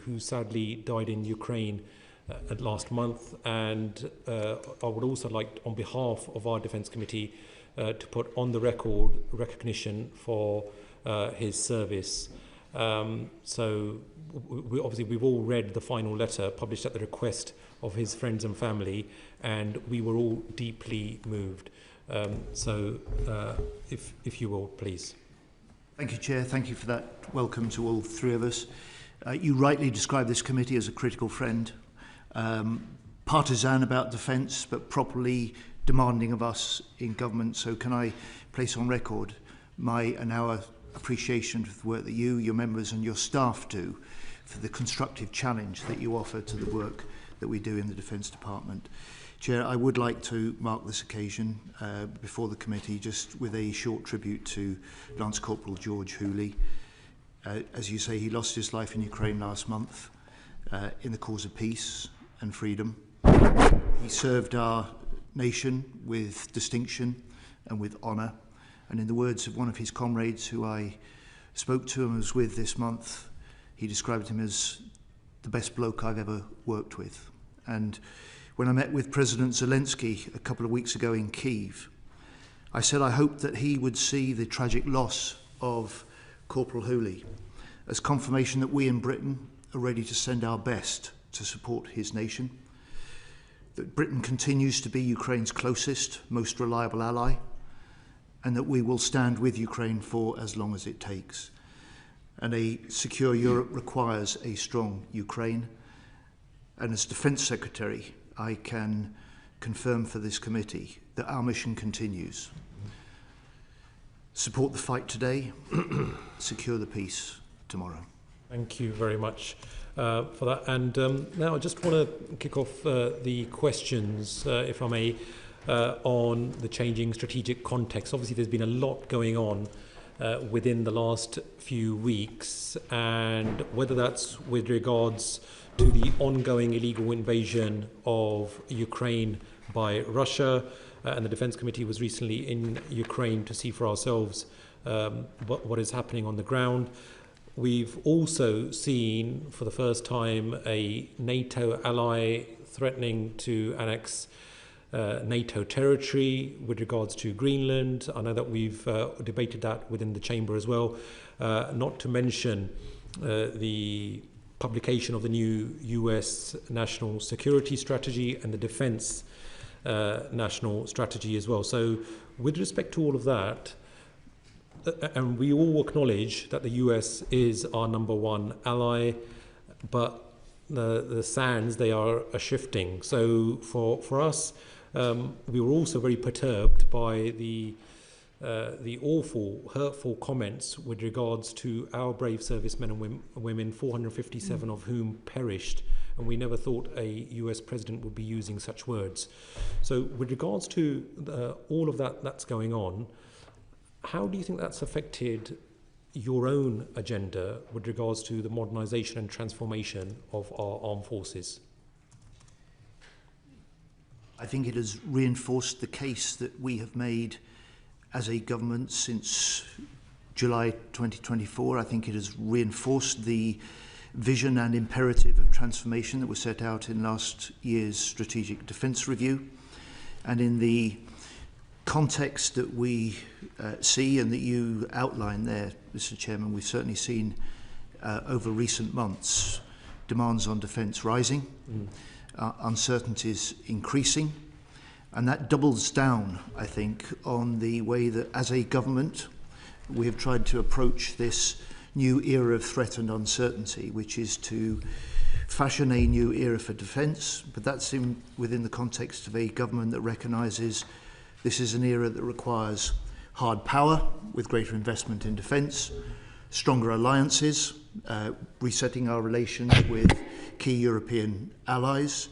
who sadly died in Ukraine last month, and I would also like, on behalf of our Defence Committee, to put on the record recognition for his service. So we've all read the final letter published at the request of his friends and family, and we were all deeply moved. So if you will, please. Thank you, Chair. Thank you for that welcome to all three of us. You rightly describe this committee as a critical friend, partisan about defence, but properly demanding of us in government. So can I place on record my and our appreciation for the work that you, your members and your staff do, for the constructive challenge that you offer to the work that we do in the Defence Department. Chair, I would like to mark this occasion before the committee just with a short tribute to Lance Corporal George Healey. As you say, he lost his life in Ukraine last month in the cause of peace and freedom. He served our nation with distinction and with honour. And in the words of one of his comrades who I spoke to and was with this month, he described him as the best bloke I've ever worked with. And when I met with President Zelensky a couple of weeks ago in Kyiv, I said I hoped that he would see the tragic loss of Corporal Healey as confirmation that we in Britain are ready to send our best to support his nation, that Britain continues to be Ukraine's closest, most reliable ally, and that we will stand with Ukraine for as long as it takes. And a secure Europe requires a strong Ukraine. And as Defence Secretary, I can confirm for this committee that our mission continues. Support the fight today, secure the peace tomorrow. Thank you very much for that. And now I just want to kick off the questions, if I may, on the changing strategic context. Obviously, there's been a lot going on within the last few weeks, and whether that's with regards to the ongoing illegal invasion of Ukraine by Russia, and the Defence Committee was recently in Ukraine to see for ourselves what is happening on the ground. We've also seen for the first time a NATO ally threatening to annex NATO territory with regards to Greenland. I know that we've debated that within the chamber as well, not to mention the publication of the new US national security strategy and the defense national strategy as well. So with respect to all of that, and we all acknowledge that the US is our number one ally, but the sands, they are shifting. So for us, we were also very perturbed by the awful, hurtful comments with regards to our brave servicemen and women, 457 of whom perished, and we never thought a US president would be using such words. So with regards to all of that's going on, how do you think that's affected your own agenda with regards to the modernisation and transformation of our armed forces? I think it has reinforced the case that we have made as a government since July 2024. I think it has reinforced the vision and imperative of transformation that was set out in last year's Strategic Defence Review. And in the context that we see and that you outline there, Mr. Chairman, we've certainly seen over recent months demands on defence rising, uncertainties increasing, and that doubles down, I think, on the way that as a government we have tried to approach this new era of threat and uncertainty, which is to fashion a new era for defence, but that's within the context of a government that recognises this is an era that requires hard power with greater investment in defence, stronger alliances, resetting our relations with key European allies,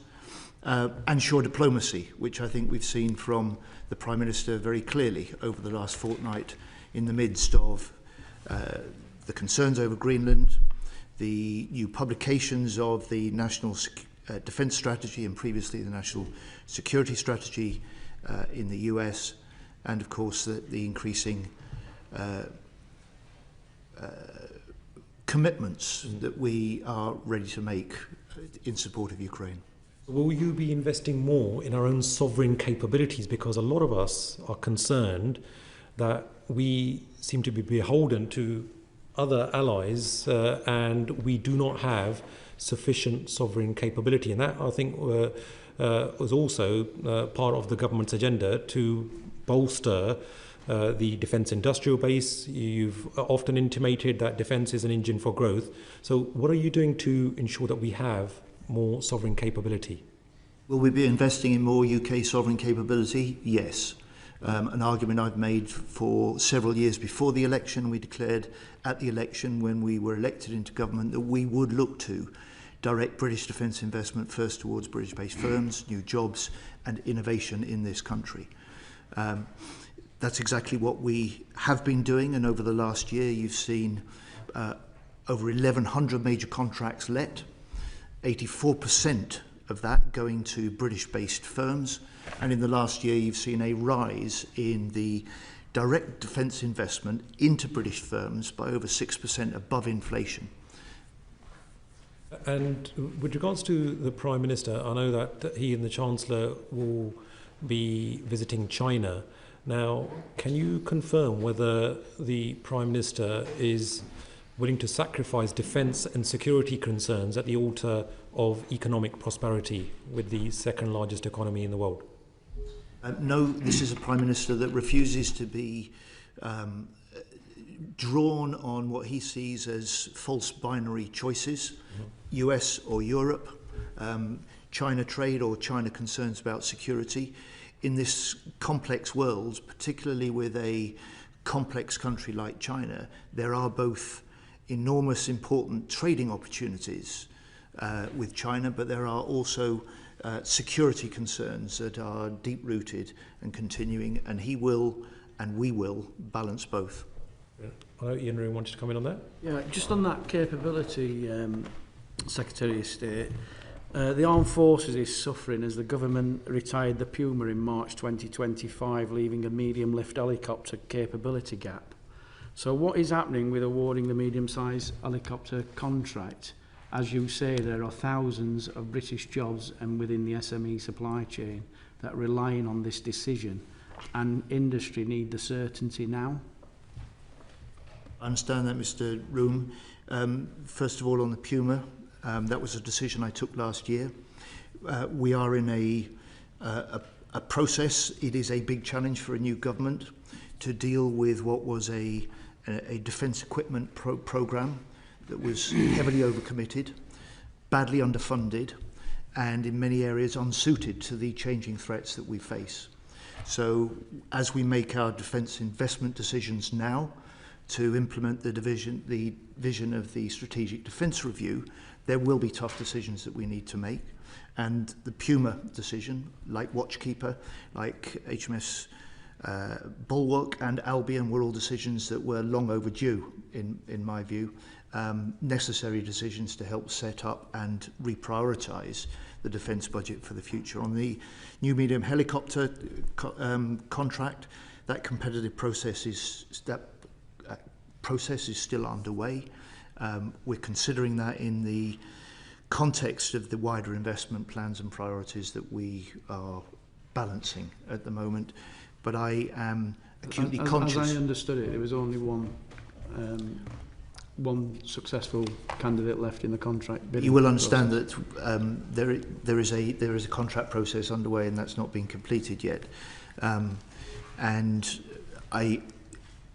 and sure diplomacy, which I think we've seen from the Prime Minister very clearly over the last fortnight in the midst of the concerns over Greenland, the new publications of the National Defence Strategy and previously the National Security Strategy in the US, and of course the increasing commitments that we are ready to make in support of Ukraine. Will you be investing more in our own sovereign capabilities? Because a lot of us are concerned that we seem to be beholden to other allies and we do not have sufficient sovereign capability. And that, I think, was also part of the government's agenda to bolster the defence industrial base. You've often intimated that defence is an engine for growth. So what are you doing to ensure that we have more sovereign capability? Will we be investing in more UK sovereign capability? Yes. An argument I've made for several years before the election. We declared at the election, when we were elected into government, that we would look to direct British defence investment first towards British-based firms, new jobs and innovation in this country. That's exactly what we have been doing, and over the last year you've seen over 1,100 major contracts let, 84% of that going to British-based firms, and in the last year you've seen a rise in the direct defence investment into British firms by over 6% above inflation. And with regards to the Prime Minister, I know that he and the Chancellor will be visiting China. Now, can you confirm whether the Prime Minister is willing to sacrifice defence and security concerns at the altar of economic prosperity with the second largest economy in the world? No, this is a Prime Minister that refuses to be drawn on what he sees as false binary choices, US or Europe, China trade or China concerns about security. In this complex world, particularly with a complex country like China, there are both enormous important trading opportunities with China, but there are also security concerns that are deep-rooted and continuing, and he will and we will balance both. Yeah. I know Ian Roon wanted to comment on that. Yeah, just on that capability, Secretary of State, the Armed Forces is suffering as the government retired the Puma in March 2025, leaving a medium-lift helicopter capability gap. So what is happening with awarding the medium-sized helicopter contract? As you say, there are thousands of British jobs and within the SME supply chain that are relying on this decision, and industry need the certainty now. I understand that, Mr. Room. First of all, on the Puma, that was a decision I took last year. We are in a process. It is a big challenge for a new government to deal with what was a defence equipment programme that was heavily overcommitted, badly underfunded, and in many areas unsuited to the changing threats that we face. So as we make our defence investment decisions now to implement the vision of the Strategic Defence Review, there will be tough decisions that we need to make. And the Puma decision, like Watchkeeper, like HMS Bulwark and Albion, were all decisions that were long overdue, in my view, necessary decisions to help set up and reprioritise the defence budget for the future. On the new medium helicopter contract, that competitive process is still underway. We're considering that in the context of the wider investment plans and priorities that we are balancing at the moment. But I am acutely conscious. As I understood it, there was only one successful candidate left in the contract bidding. You will understand that there is a contract process underway, and that's not been completed yet. And I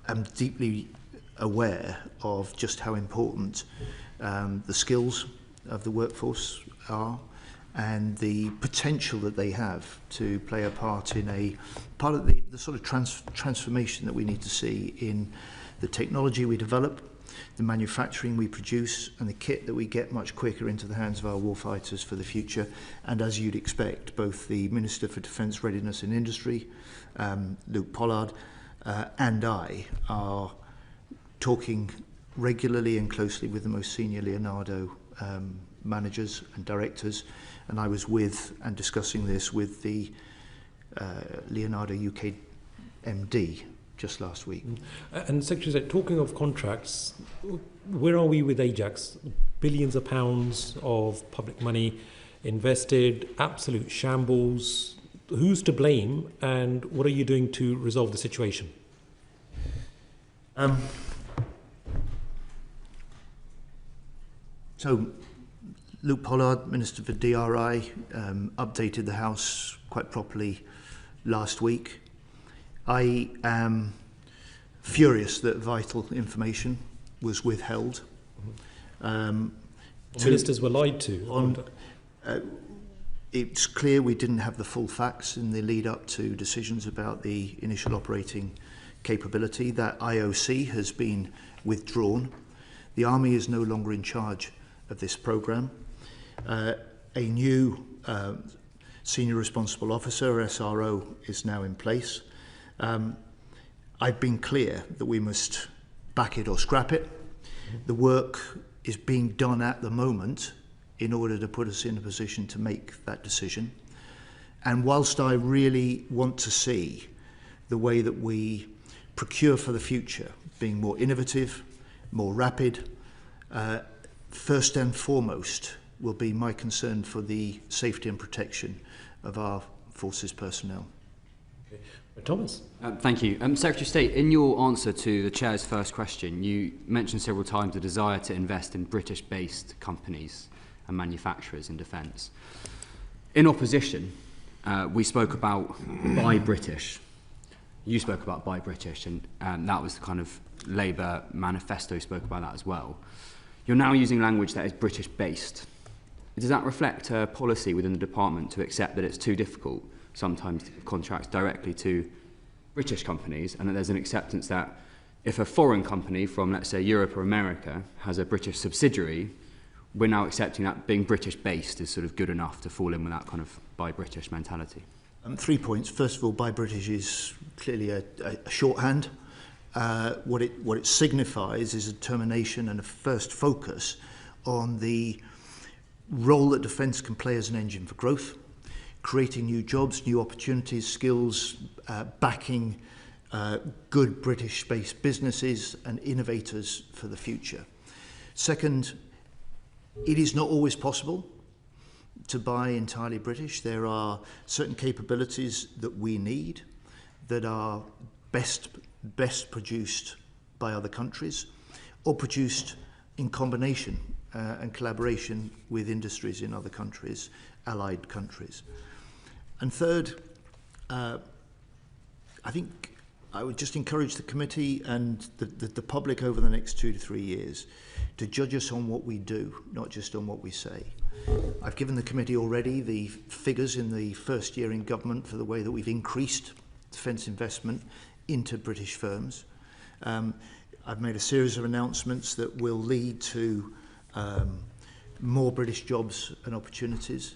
am deeply aware of just how important the skills of the workforce are, and the potential that they have to play a part in the sort of transformation that we need to see in the technology we develop, the manufacturing we produce, and the kit that we get much quicker into the hands of our warfighters for the future. And as you'd expect, both the Minister for Defence Readiness and Industry, Luke Pollard, and I are talking regularly and closely with the most senior Leonardo managers and directors, and I was with and discussing this with the Leonardo UK MD just last week. And Secretary, talking of contracts, where are we with Ajax? Billions of pounds of public money invested, absolute shambles. Who's to blame, and what are you doing to resolve the situation? So Luke Pollard, Minister for DRI, updated the House quite properly last week. I am furious that vital information was withheld. Ministers were lied to. It's clear we didn't have the full facts in the lead up to decisions about the initial operating capability. That IOC has been withdrawn. The Army is no longer in charge of this programme. A new Senior Responsible Officer, SRO, is now in place. I've been clear that we must back it or scrap it. The work is being done at the moment in order to put us in a position to make that decision. And whilst I really want to see the way that we procure for the future being more innovative, more rapid, first and foremost will be my concern for the safety and protection of our forces personnel. Okay. Thomas. Thank you. Secretary of State, in your answer to the Chair's first question, you mentioned several times the desire to invest in British-based companies and manufacturers in defence. In opposition, we spoke about Buy British. You spoke about Buy British, and that was the kind of Labour manifesto spoke about that as well. You're now using language that is British-based. Does that reflect a policy within the department to accept that it's too difficult sometimes to give contracts directly to British companies, and that there's an acceptance that if a foreign company from, let's say, Europe or America has a British subsidiary, we're now accepting that being British-based is sort of good enough to fall in with that kind of Buy British mentality? 3 points. First of all, Buy British is clearly a shorthand. What it signifies is a determination and a first focus on the role that defence can play as an engine for growth, creating new jobs, new opportunities, skills, backing good British-based businesses and innovators for the future. Second, it is not always possible to buy entirely British. There are certain capabilities that we need that are best produced by other countries or produced in combination and collaboration with industries in other countries, allied countries. And third, I think I would just encourage the committee and the public over the next 2 to 3 years to judge us on what we do, not just on what we say. I've given the committee already the figures in the first year in government for the way that we've increased defence investment into British firms. I've made a series of announcements that will lead to more British jobs and opportunities.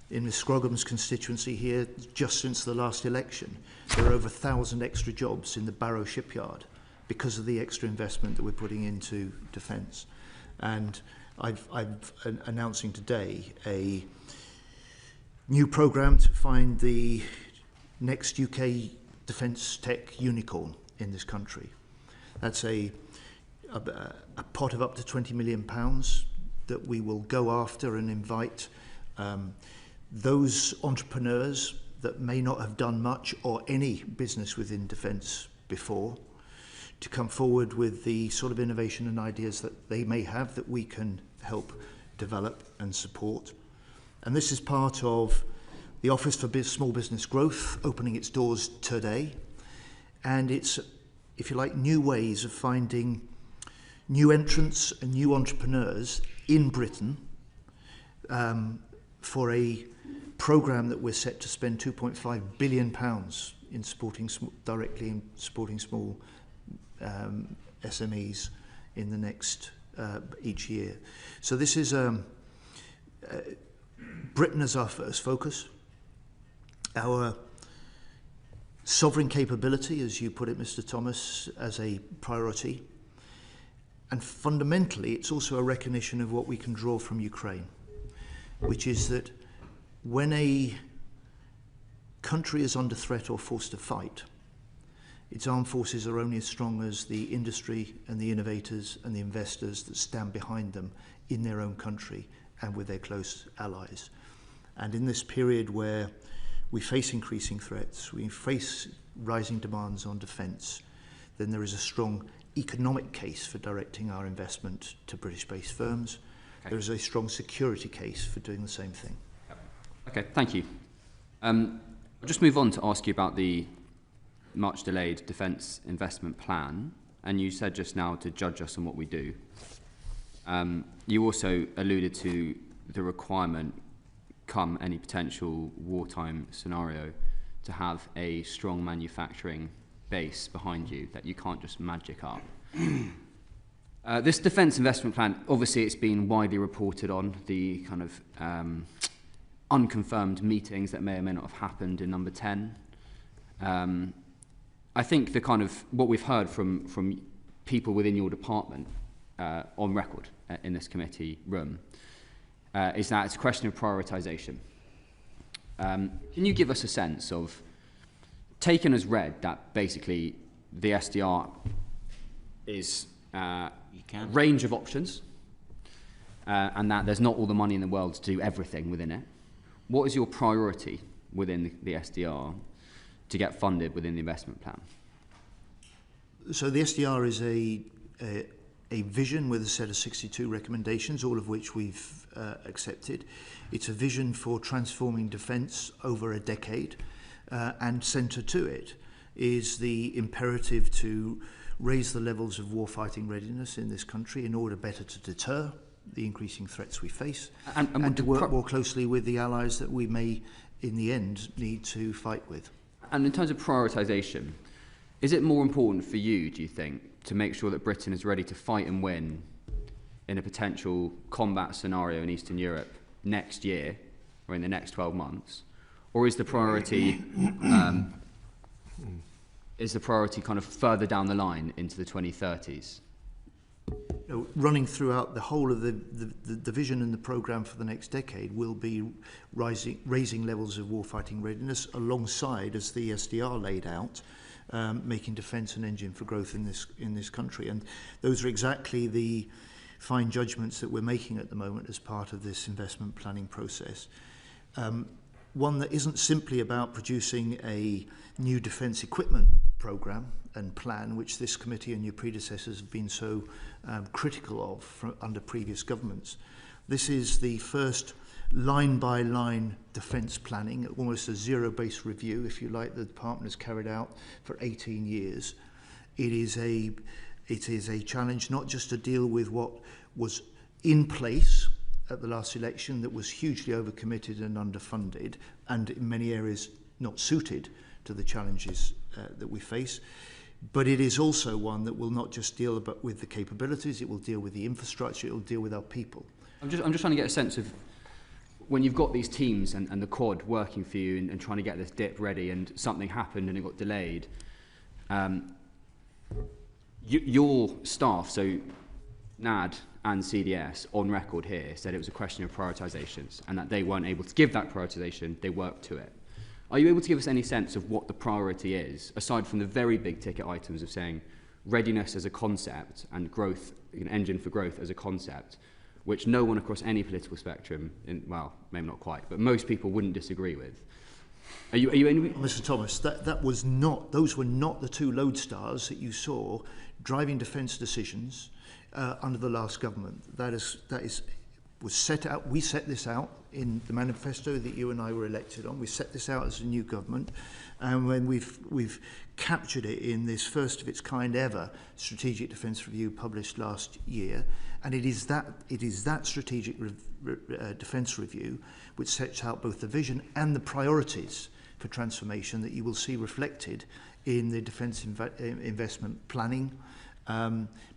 In Ms Scrogham's constituency here, just since the last election, there are over 1,000 extra jobs in the Barrow shipyard because of the extra investment that we're putting into defence. And I'm announcing today a new programme to find the next UK defence tech unicorn in this country. That's a pot of up to £20 million that we will go after and invite those entrepreneurs that may not have done much or any business within defence before to come forward with the sort of innovation and ideas that they may have that we can help develop and support. And this is part of the Office for Small Business Growth opening its doors today. And it's, if you like, new ways of finding new entrants and new entrepreneurs in Britain for a programme that we're set to spend £2.5 billion in supporting directly in supporting small SMEs in the next each year. So this is Britain as our first focus. Our sovereign capability, as you put it, Mr. Thomas, as a priority. And fundamentally, it's also a recognition of what we can draw from Ukraine, which is that when a country is under threat or forced to fight, Its armed forces are only as strong as the industry and the innovators and the investors that stand behind them in their own country and with their close allies. And in this period where we face increasing threats, we face rising demands on defence, then there is a strong economic case for directing our investment to British-based firms. Okay. There is a strong security case for doing the same thing. Okay, thank you. I'll just move on to ask you about the much delayed defence investment plan, and you said just now to judge us on what we do. You also alluded to the requirement, come any potential wartime scenario, to have a strong manufacturing base behind you that you can't just magic up. This defence investment plan, obviously it's been widely reported on, the kind of unconfirmed meetings that may or may not have happened in number 10. I think the kind of what we've heard from people within your department on record in this committee room is that it's a question of prioritisation. Can you give us a sense of, taken as read, that basically the SDR is a range of options and that there's not all the money in the world to do everything within it? What is your priority within the SDR to get funded within the investment plan? So the SDR is a vision with a set of 62 recommendations, all of which we've accepted. It's a vision for transforming defence over a decade, and centre to it is the imperative to raise the levels of warfighting readiness in this country in order better to deter the increasing threats we face, and to work more closely with the allies that we may, in the end, need to fight with. And in terms of prioritisation, is it more important for you, do you think, to make sure that Britain is ready to fight and win in a potential combat scenario in Eastern Europe next year or in the next 12 months? Or is the priority kind of further down the line into the 2030s? Running throughout the whole of the vision and the programme for the next decade will be raising levels of warfighting readiness alongside, as the SDR laid out, making defence an engine for growth in this country. And those are exactly the fine judgments that we're making at the moment as part of this investment planning process. One that isn't simply about producing a new defence equipment programme and plan, which this committee and your predecessors have been so critical of under previous governments. This is the first line-by-line defence planning, almost a zero-based review, if you like, the department has carried out for 18 years. It is a challenge not just to deal with what was in place at the last election that was hugely overcommitted and underfunded, and in many areas not suited to the challenges that we face. But it is also one that will not just deal with the capabilities, it will deal with the infrastructure, it will deal with our people. I'm just trying to get a sense of, when you've got these teams and the quad working for you and trying to get this dip ready and something happened and it got delayed, your staff, so NAD and CDS, on record here, said it was a question of prioritisations and that they weren't able to give that prioritisation, they worked to it. Are you able to give us any sense of what the priority is, aside from the very big ticket items of saying readiness as a concept and growth, an engine for growth as a concept, which no one across any political spectrum, well, maybe not quite, but most people wouldn't disagree with? Are you Mr. Thomas, those were not the two lodestars that you saw driving defence decisions under the last government. Was set out. We set this out in the manifesto that you and I were elected on. We set this out as a new government, and when we've captured it in this first of its kind ever strategic defence review published last year, and it is that strategic defence review which sets out both the vision and the priorities for transformation that you will see reflected in the defence investment planning,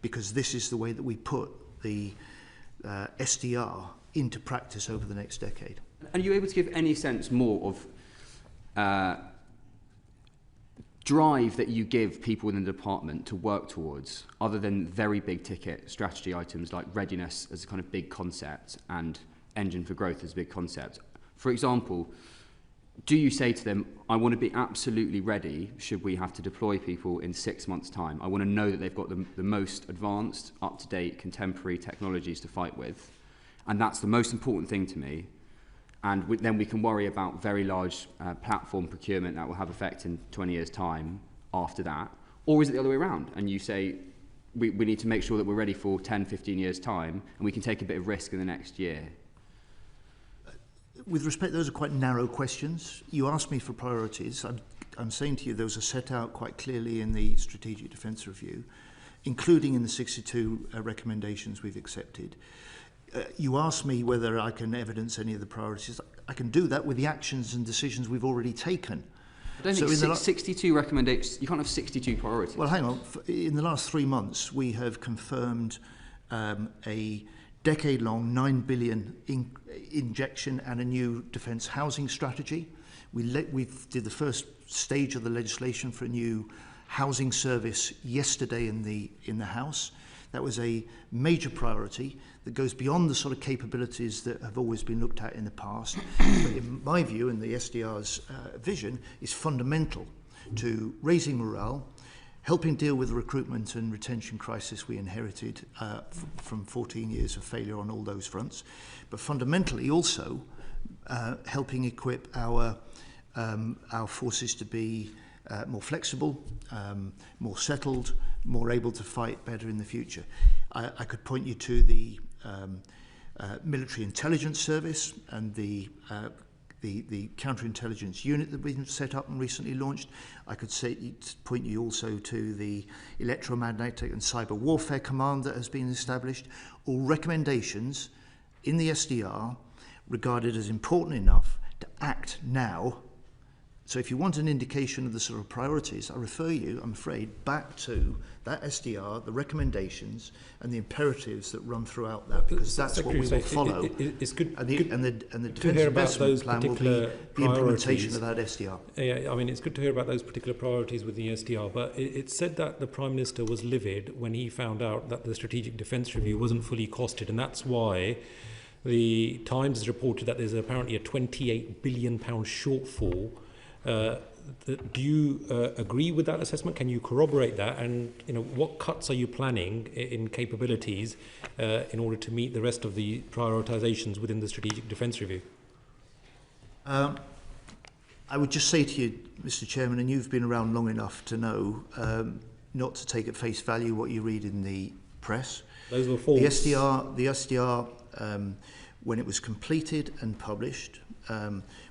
because this is the way that we put the SDR into practice over the next decade. Are you able to give any sense more of drive that you give people within the department to work towards, other than very big ticket strategy items like readiness as a kind of big concept and engine for growth as a big concept? For example, do you say to them, I want to be absolutely ready should we have to deploy people in 6 months' time? I want to know that they've got the most advanced, up-to-date, contemporary technologies to fight with. And that's the most important thing to me. And then we can worry about very large platform procurement that will have effect in 20 years' time after that. Or is it the other way around? And you say, we need to make sure that we're ready for 10, 15 years' time, and we can take a bit of risk in the next year. With respect, those are quite narrow questions. You asked me for priorities. I'm saying to you those are set out quite clearly in the Strategic Defence Review, including in the 62 recommendations we've accepted. You asked me whether I can evidence any of the priorities. I can do that with the actions and decisions we've already taken. I don't think 62 recommendations, you can't have 62 priorities. Well, hang on. In the last 3 months, we have confirmed a decade-long £9 billion injection and a new defence housing strategy. We did the first stage of the legislation for a new housing service yesterday in the House. That was a major priority that goes beyond the sort of capabilities that have always been looked at in the past. But in my view, and the SDR's vision, is fundamental to raising morale, helping deal with the recruitment and retention crisis we inherited from 14 years of failure on all those fronts, but fundamentally also helping equip our forces to be more flexible, more settled, more able to fight better in the future. I could point you to the military intelligence service and the counterintelligence unit that we've set up and recently launched. I could point you also to the electromagnetic and cyber warfare command that has been established. All recommendations in the SDR regarded as important enough to act now. So if you want an indication of the sort of priorities, I refer you, I'm afraid, back to that SDR, the recommendations and the imperatives that run throughout that, because that's what we will follow. It's good, and the Defence to hear about Investment those Plan will be particular the implementation priorities of that SDR. Yeah, I mean, it's good to hear about those particular priorities with the SDR, but it said that the Prime Minister was livid when he found out that the Strategic Defence Review wasn't fully costed, and that's why the Times has reported that there's apparently a £28 billion shortfall. Do you agree with that assessment? Can you corroborate that? And what cuts are you planning in capabilities in order to meet the rest of the prioritisations within the Strategic Defence Review? I would just say to you, Mr. Chairman, and you've been around long enough to know not to take at face value what you read in the press. Those were false. The SDR, when it was completed and published,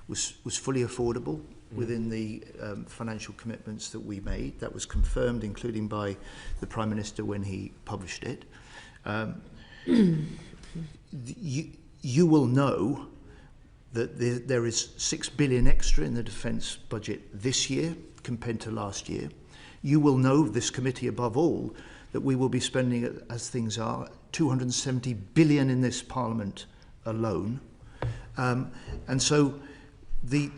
was fully affordable within the financial commitments that we made. That was confirmed, including by the Prime Minister when he published it. You will know that there is £6 billion extra in the defence budget this year compared to last year. You will know, this committee above all, that we will be spending, as things are, £270 billion in this Parliament alone. And so the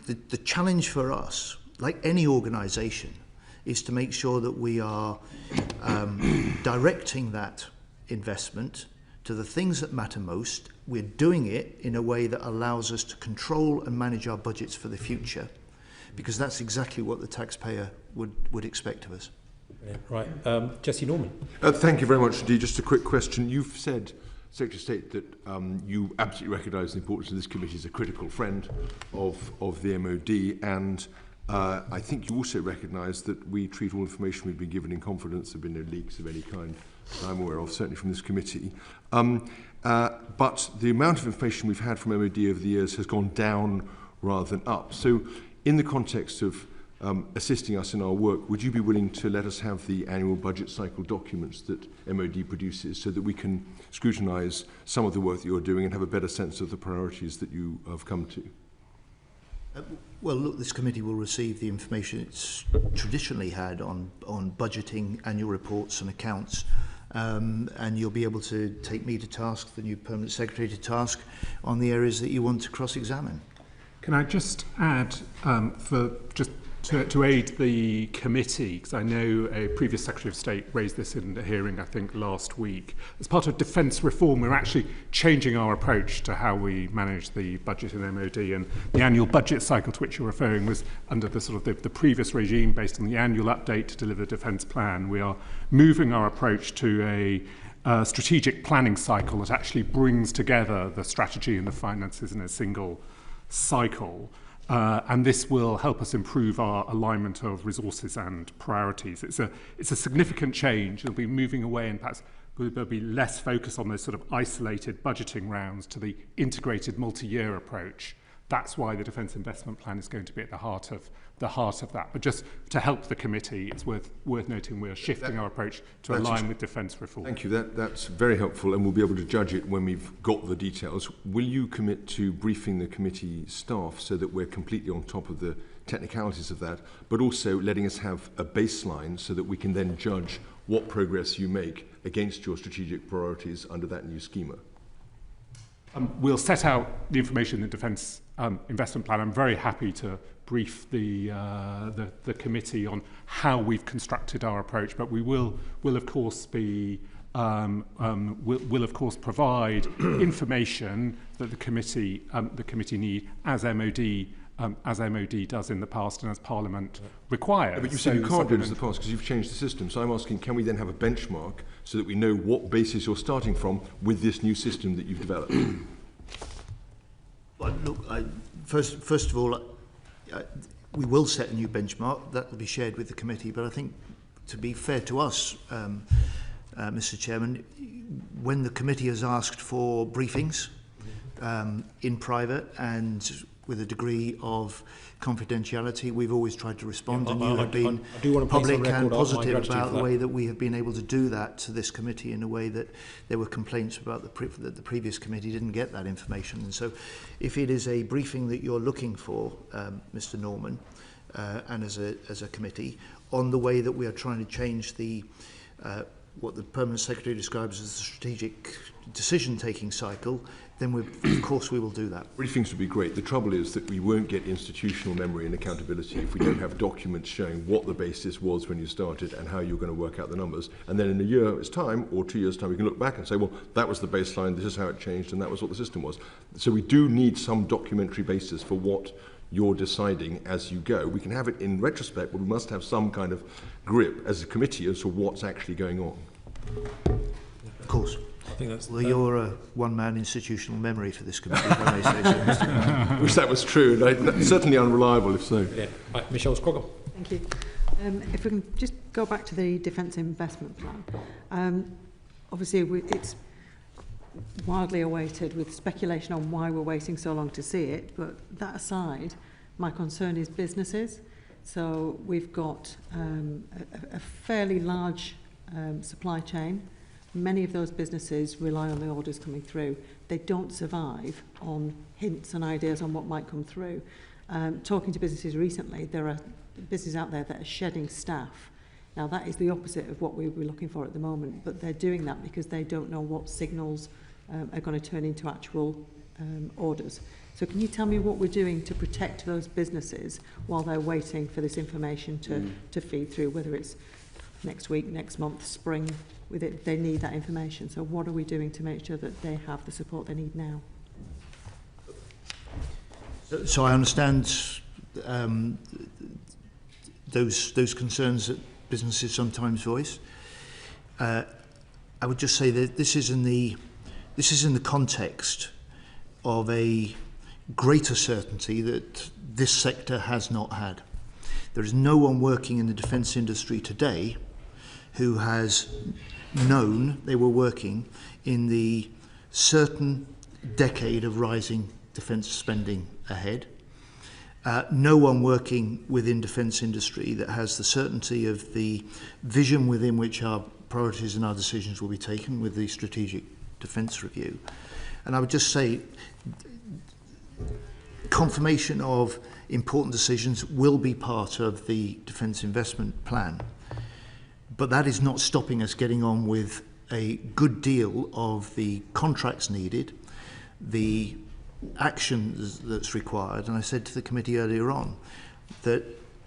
challenge for us, like any organisation, is to make sure that we are directing that investment to the things that matter most. We're doing it in a way that allows us to control and manage our budgets for the future, because that's exactly what the taxpayer would expect of us. Yeah, right. Jesse Norman. Thank you very much indeed. Just a quick question. You've said, Secretary of State, that you absolutely recognise the importance of this committee as a critical friend of the MOD, and I think you also recognise that we treat all information we've been given in confidence. There have been no leaks of any kind that I'm aware of, certainly from this committee. But the amount of information we've had from MOD over the years has gone down rather than up. So in the context of assisting us in our work, would you be willing to let us have the annual budget cycle documents that MOD produces so that we can scrutinise some of the work that you're doing and have a better sense of the priorities that you have come to? Well, look, this committee will receive the information it's traditionally had on budgeting, annual reports and accounts, and you'll be able to take me to task, the new Permanent Secretary to task, on the areas that you want to cross-examine. Can I just add, for just To aid the committee, because I know a previous Secretary of State raised this in a hearing, I think, last week. As part of defence reform, we're actually changing our approach to how we manage the budget in MOD, and the annual budget cycle to which you're referring was under the sort of the previous regime based on the annual update to deliver defence plan. We are moving our approach to a strategic planning cycle that actually brings together the strategy and the finances in a single cycle. And this will help us improve our alignment of resources and priorities. It's a significant change. It'll be moving away, and perhaps there'll be less focus on those sort of isolated budgeting rounds to the integrated multi-year approach. That's why the Defence Investment Plan is going to be at the heart of that. But just to help the committee, it's worth noting we're shifting our approach to align with defence reform. Thank you. That's very helpful, and we'll be able to judge it when we've got the details. Will you commit to briefing the committee staff so that we're completely on top of the technicalities of that, but also letting us have a baseline so that we can then judge what progress you make against your strategic priorities under that new schema? We'll set out the information in the Defence Investment Plan. I'm very happy to brief the committee on how we've constructed our approach, but we will of course be will of course provide information that the committee need as MOD does in the past and as Parliament requires. But you said you can't do it as the past because you've changed the system. So I'm asking, can we then have a benchmark so that we know what basis you're starting from with this new system that you've developed? Well, look, first of all, we will set a new benchmark that will be shared with the committee. But I think, to be fair to us, Mr. Chairman, when the committee has asked for briefings in private and with a degree of confidentiality, we've always tried to respond, and you have been public and positive about the way that we have been able to do that to this committee in a way that there were complaints about that the previous committee didn't get that information. And so if it is a briefing that you're looking for, Mr. Norman, and as a committee, on the way that we are trying to change the what the Permanent Secretary describes as the strategic decision-taking cycle, then of course we will do that. Briefings would be great. The trouble is that we won't get institutional memory and accountability if we don't have documents showing what the basis was when you started and how you're going to work out the numbers. And then in a year's time or 2 years' time, we can look back and say, well, that was the baseline, this is how it changed, and that was what the system was. So we do need some documentary basis for what you're deciding as you go. We can have it in retrospect, but we must have some kind of grip as a committee as to what's actually going on. Of course. I think that's, well, you're a one-man institutional memory for this committee, if I may say so, Mr. Grant. I wish that was true, and certainly unreliable if so. Yeah. Right, Michelle Scroggle. Thank you. If we can just go back to the Defence Investment Plan. Obviously, it's wildly awaited with speculation on why we're waiting so long to see it, but that aside, my concern is businesses. So we've got a fairly large supply chain. Many of those businesses rely on the orders coming through. They don't survive on hints and ideas on what might come through. Talking to businesses recently, there are businesses out there that are shedding staff. Now, that is the opposite of what we were looking for at the moment, but they're doing that because they don't know what signals are going to turn into actual orders. So can you tell me what we're doing to protect those businesses while they're waiting for this information to feed through, whether it's next week, next month, spring, with it, they need that information. So what are we doing to make sure that they have the support they need now? So I understand those concerns that businesses sometimes voice. I would just say that this is in the context of a greater certainty that this sector has not had. There is no one working in the defence industry today who has known they were working in the certain decade of rising defence spending ahead. No one working within defence industry that has the certainty of the vision within which our priorities and our decisions will be taken with the Strategic Defence Review. And I would just say confirmation of important decisions will be part of the Defence Investment Plan. But that is not stopping us getting on with a good deal of the contracts needed, the action that's required. And I said to the committee earlier on that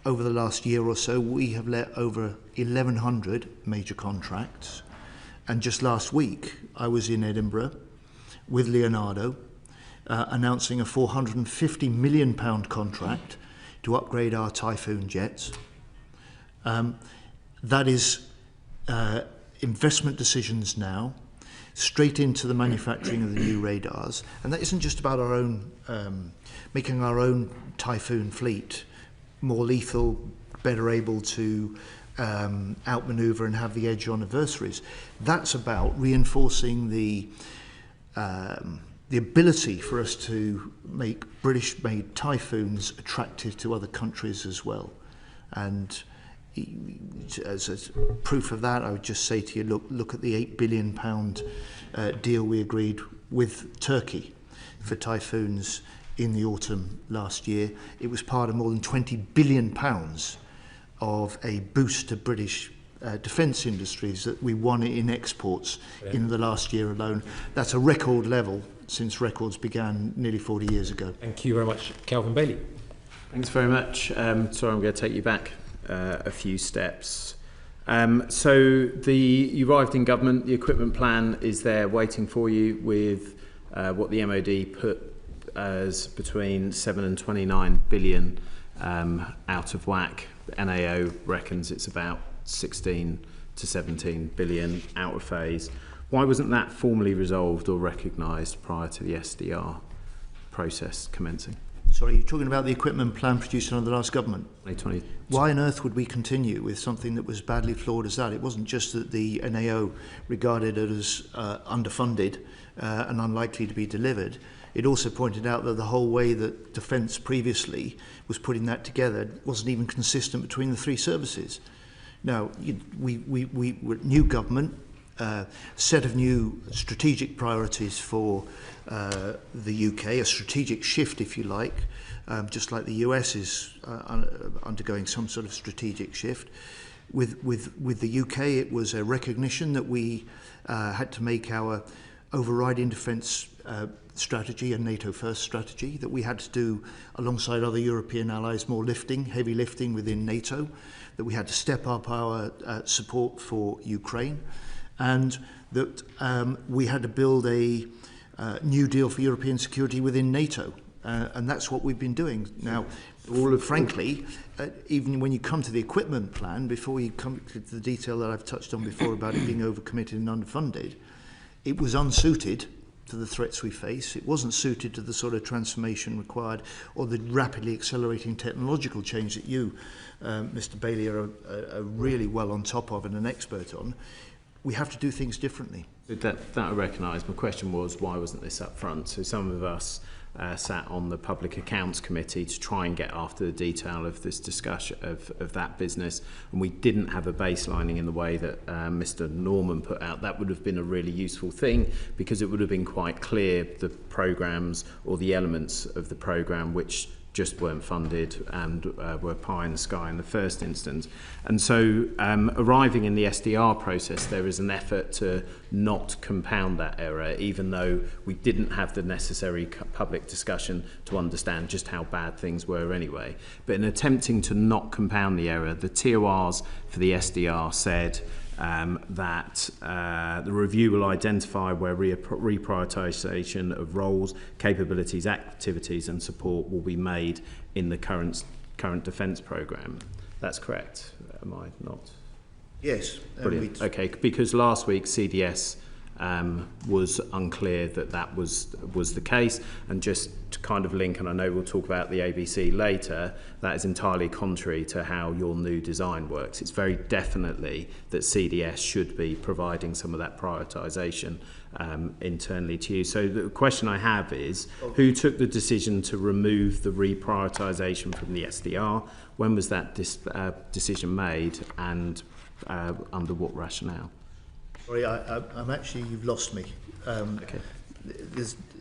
over the last year or so, we have let over 1,100 major contracts. And just last week, I was in Edinburgh with Leonardo, announcing a £450 million contract to upgrade our Typhoon jets. That is investment decisions now, straight into the manufacturing of the new radars. And that isn't just about our own, making our own Typhoon fleet more lethal, better able to outmaneuver and have the edge on adversaries. That's about reinforcing the ability for us to make British-made Typhoons attractive to other countries as well. And as a proof of that, I would just say to you, look at the £8 billion deal we agreed with Turkey for Typhoons in the autumn last year. It was part of more than £20 billion of a boost to British defence industries that we won in exports in the last year alone. That's a record level since records began nearly 40 years ago. Thank you very much. Calvin Bailey. Thanks very much. Sorry, I'm going to take you back a few steps. So you arrived in government, the equipment plan is there waiting for you with what the MOD put as between 7 and 29 billion out of whack. NAO reckons it's about 16 to 17 billion out of phase. Why wasn't that formally resolved or recognised prior to the SDR process commencing? Sorry, you're talking about the equipment plan produced under the last government? 2020. Why on earth would we continue with something that was badly flawed as that? It wasn't just that the NAO regarded it as underfunded and unlikely to be delivered. It also pointed out that the whole way that Defence previously was putting that together wasn't even consistent between the three services. Now, we were new government, set of new strategic priorities for the UK, a strategic shift, if you like, just like the US is undergoing some sort of strategic shift. With the UK, it was a recognition that we had to make our overriding defence strategy and NATO first strategy, that we had to do alongside other European allies more lifting, heavy lifting within NATO, that we had to step up our support for Ukraine, and that we had to build a new deal for European security within NATO. And that's what we've been doing. Now, frankly, even when you come to the equipment plan, before you come to the detail that I've touched on before about it being overcommitted and underfunded, it was unsuited to the threats we face. It wasn't suited to the sort of transformation required or the rapidly accelerating technological change that you, Mr. Bailey, are really well on top of and an expert on. We have to do things differently. That I recognise. My question was, why wasn't this up front? So some of us sat on the Public Accounts Committee to try and get after the detail of this discussion of that business, and we didn't have a baselining in the way that Mr. Norman put out. That would have been a really useful thing, because it would have been quite clear the programmes or the elements of the programme which just weren't funded and were pie in the sky in the first instance. And so arriving in the SDR process, there is an effort to not compound that error, even though we didn't have the necessary public discussion to understand just how bad things were anyway. But in attempting to not compound the error, the TORs for the SDR said that the review will identify where reprioritisation of roles, capabilities, activities and support will be made in the current defence programme. That's correct, am I not? Yes. Brilliant. Okay, because last week CDS was unclear that was the case, and just to kind of link, and I know we'll talk about the ABC later, that is entirely contrary to how your new design works. It's very definitely that CDS should be providing some of that prioritisation internally to you. So the question I have is, who took the decision to remove the reprioritisation from the SDR? When was that decision made, and under what rationale? Sorry, I'm actually, you've lost me. Okay.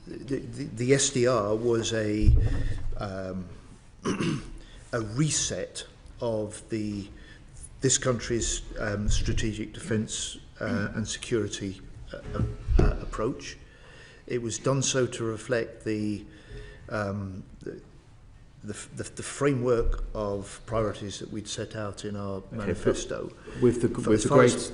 The SDR was a reset of this country's strategic defence and security approach. It was done so to reflect the the framework of priorities that we'd set out in our manifesto. With the greatest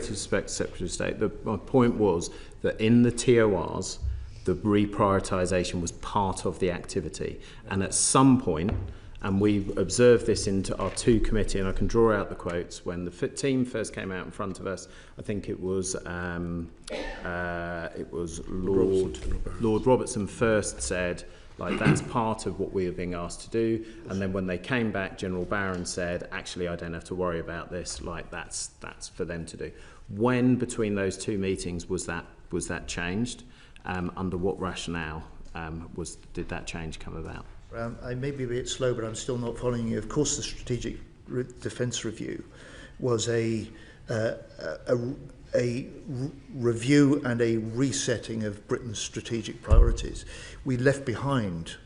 respect, Secretary of State, my point was that in the TORs, the reprioritisation was part of the activity, and at some point, and we've observed this into our two committee, and I can draw out the quotes, when the team first came out in front of us, I think it was Lord Robertson first said, like, that's part of what we are being asked to do, and then when they came back, General Barron said, actually, I don't have to worry about this, like, that's for them to do. When between those two meetings was that changed? Under what rationale did that change come about? I may be a bit slow, but I'm still not following you. Of course, the Strategic Defence Review was a review and a resetting of Britain's strategic priorities. We left behind,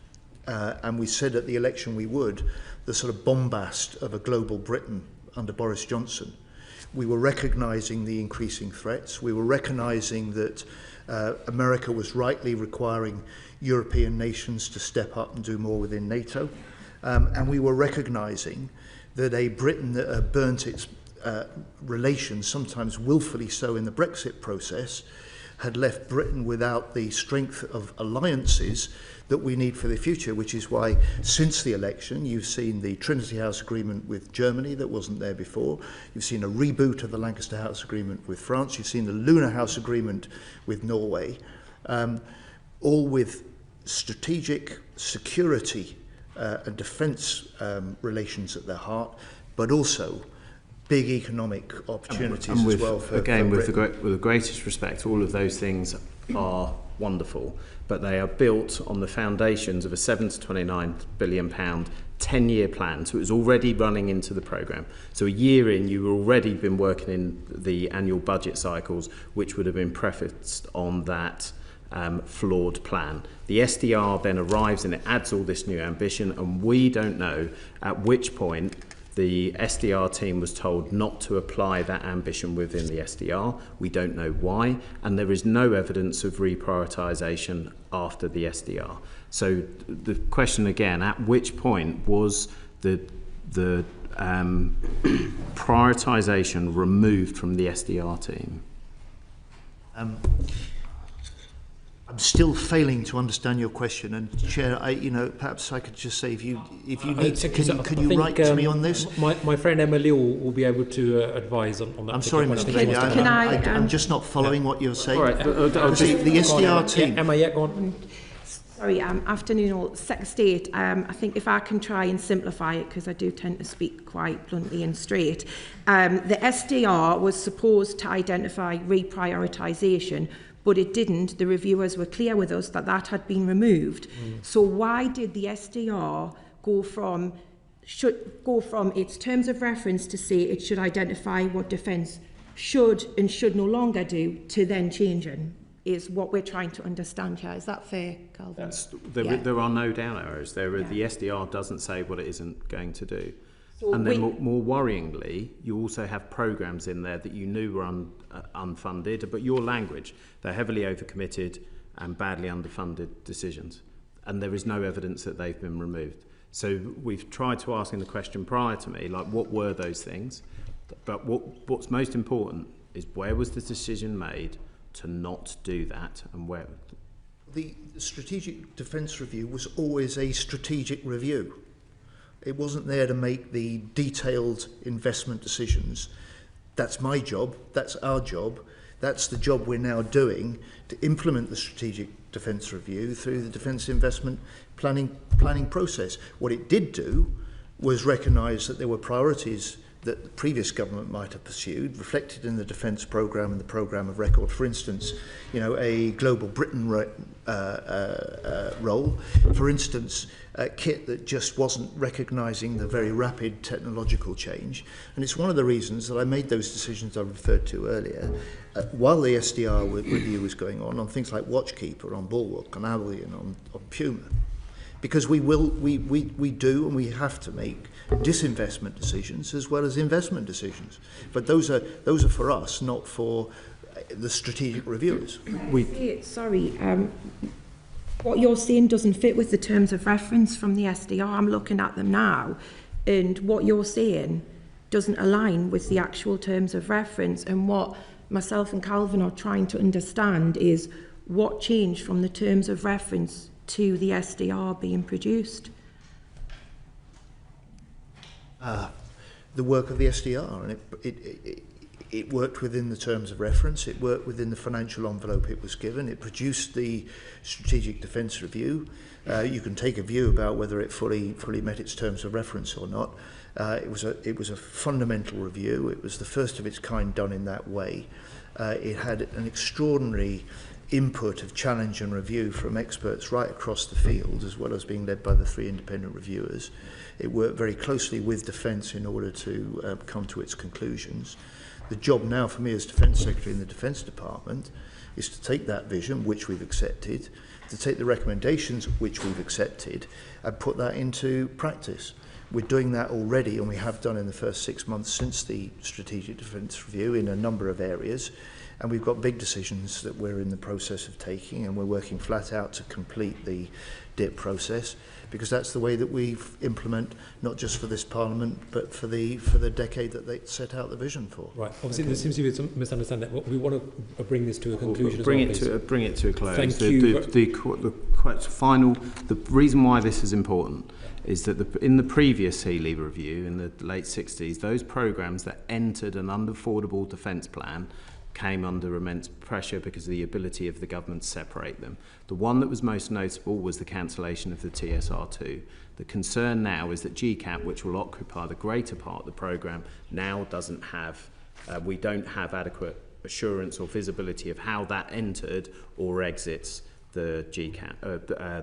and we said at the election we would, the sort of bombast of a global Britain under Boris Johnson. We were recognising the increasing threats. We were recognising that America was rightly requiring European nations to step up and do more within NATO. And we were recognising that a Britain that burnt its relations, sometimes willfully so in the Brexit process, had left Britain without the strength of alliances that we need for the future, which is why since the election you've seen the Trinity House Agreement with Germany that wasn't there before, you've seen a reboot of the Lancaster House Agreement with France, you've seen the Luna House Agreement with Norway, all with strategic security and defence relations at their heart, but also big economic opportunities and with, as well. For with the greatest respect, all of those things are wonderful, but they are built on the foundations of a £7 to £29 billion 10-year plan. So it was already running into the programme. So a year in, you already been working in the annual budget cycles, which would have been prefaced on that flawed plan. The SDR then arrives and it adds all this new ambition, and we don't know at which point the SDR team was told not to apply that ambition within the SDR. We don't know why, and there is no evidence of reprioritisation after the SDR. So the question again, at which point was the prioritisation removed from the SDR team? I'm still failing to understand your question, and Chair, perhaps I could just say, if you need to, can you write to me on this? My friend Emily will be able to advise on that. I'm sorry, Mr. Bailey, I'm just not following what you're saying. All right, the SDR team. Emma, go on. Sorry, afternoon all. Secretary of State, I think if I can try and simplify it, because I do tend to speak quite bluntly and straight, the SDR was supposed to identify reprioritisation, but it didn't. The reviewers were clear with us that that had been removed. So why did the SDR should go from its terms of reference to say it should identify what defence should and should no longer do to then changing? Is what we're trying to understand here. Is that fair, Calvin? There are no down arrows. The SDR doesn't say what it isn't going to do. So and then more worryingly, you also have programmes in there that you knew were unfunded, but your language, they're heavily overcommitted and badly underfunded decisions. And there is no evidence that they've been removed. So we've tried to ask in the question prior to me, like, what were those things? But what's most important is, where was the decision made to not do that, and where? The Strategic Defence Review was always a strategic review. It wasn't there to make the detailed investment decisions. That's my job, that's our job, that's the job we're now doing to implement the Strategic Defence Review through the Defence Investment planning process. What it did do was recognise that there were priorities that the previous government might have pursued, reflected in the defence programme and the programme of record. For instance, a global Britain role. For instance, kit that just wasn't recognising the very rapid technological change. And it's one of the reasons that I made those decisions I referred to earlier, while the SDR review was going on things like Watchkeeper, on Bulwark, on Albion, on Puma. Because we do and we have to make disinvestment decisions as well as investment decisions. But those are for us, not for the strategic reviewers. what you're saying doesn't fit with the terms of reference from the SDR. I'm looking at them now, and what you're saying doesn't align with the actual terms of reference. And what myself and Calvin are trying to understand is what changed from the terms of reference to the SDR being produced. The work of the SDR, and it worked within the terms of reference, it worked within the financial envelope it was given, it produced the Strategic Defence Review. You can take a view about whether it fully met its terms of reference or not. It was a fundamental review. It was the first of its kind done in that way. It had an extraordinary input of challenge and review from experts right across the field, as well as being led by the 3 independent reviewers. It worked very closely with Defence in order to come to its conclusions. The job now for me as Defence Secretary in the Defence Department is to take that vision, which we've accepted, to take the recommendations, which we've accepted, and put that into practice. We're doing that already, and we have done in the first 6 months since the Strategic Defence Review in a number of areas. And we've got big decisions that we're in the process of taking, and we're working flat out to complete the DIP process, because that's the way that we implement, not just for this Parliament, but for the decade that they set out the vision for. Right. Obviously, there seems to be some misunderstanding. We want to bring this to a conclusion. Bring it to a close. Thank you. The reason why this is important is that in the previous Healey review in the late 60s, those programmes that entered an unaffordable defence plan came under immense pressure because of the ability of the government to separate them. The one that was most notable was the cancellation of the TSR2. The concern now is that GCAP, which will occupy the greater part of the programme, now doesn't have, we don't have adequate assurance or visibility of how that entered or exits the GCAP,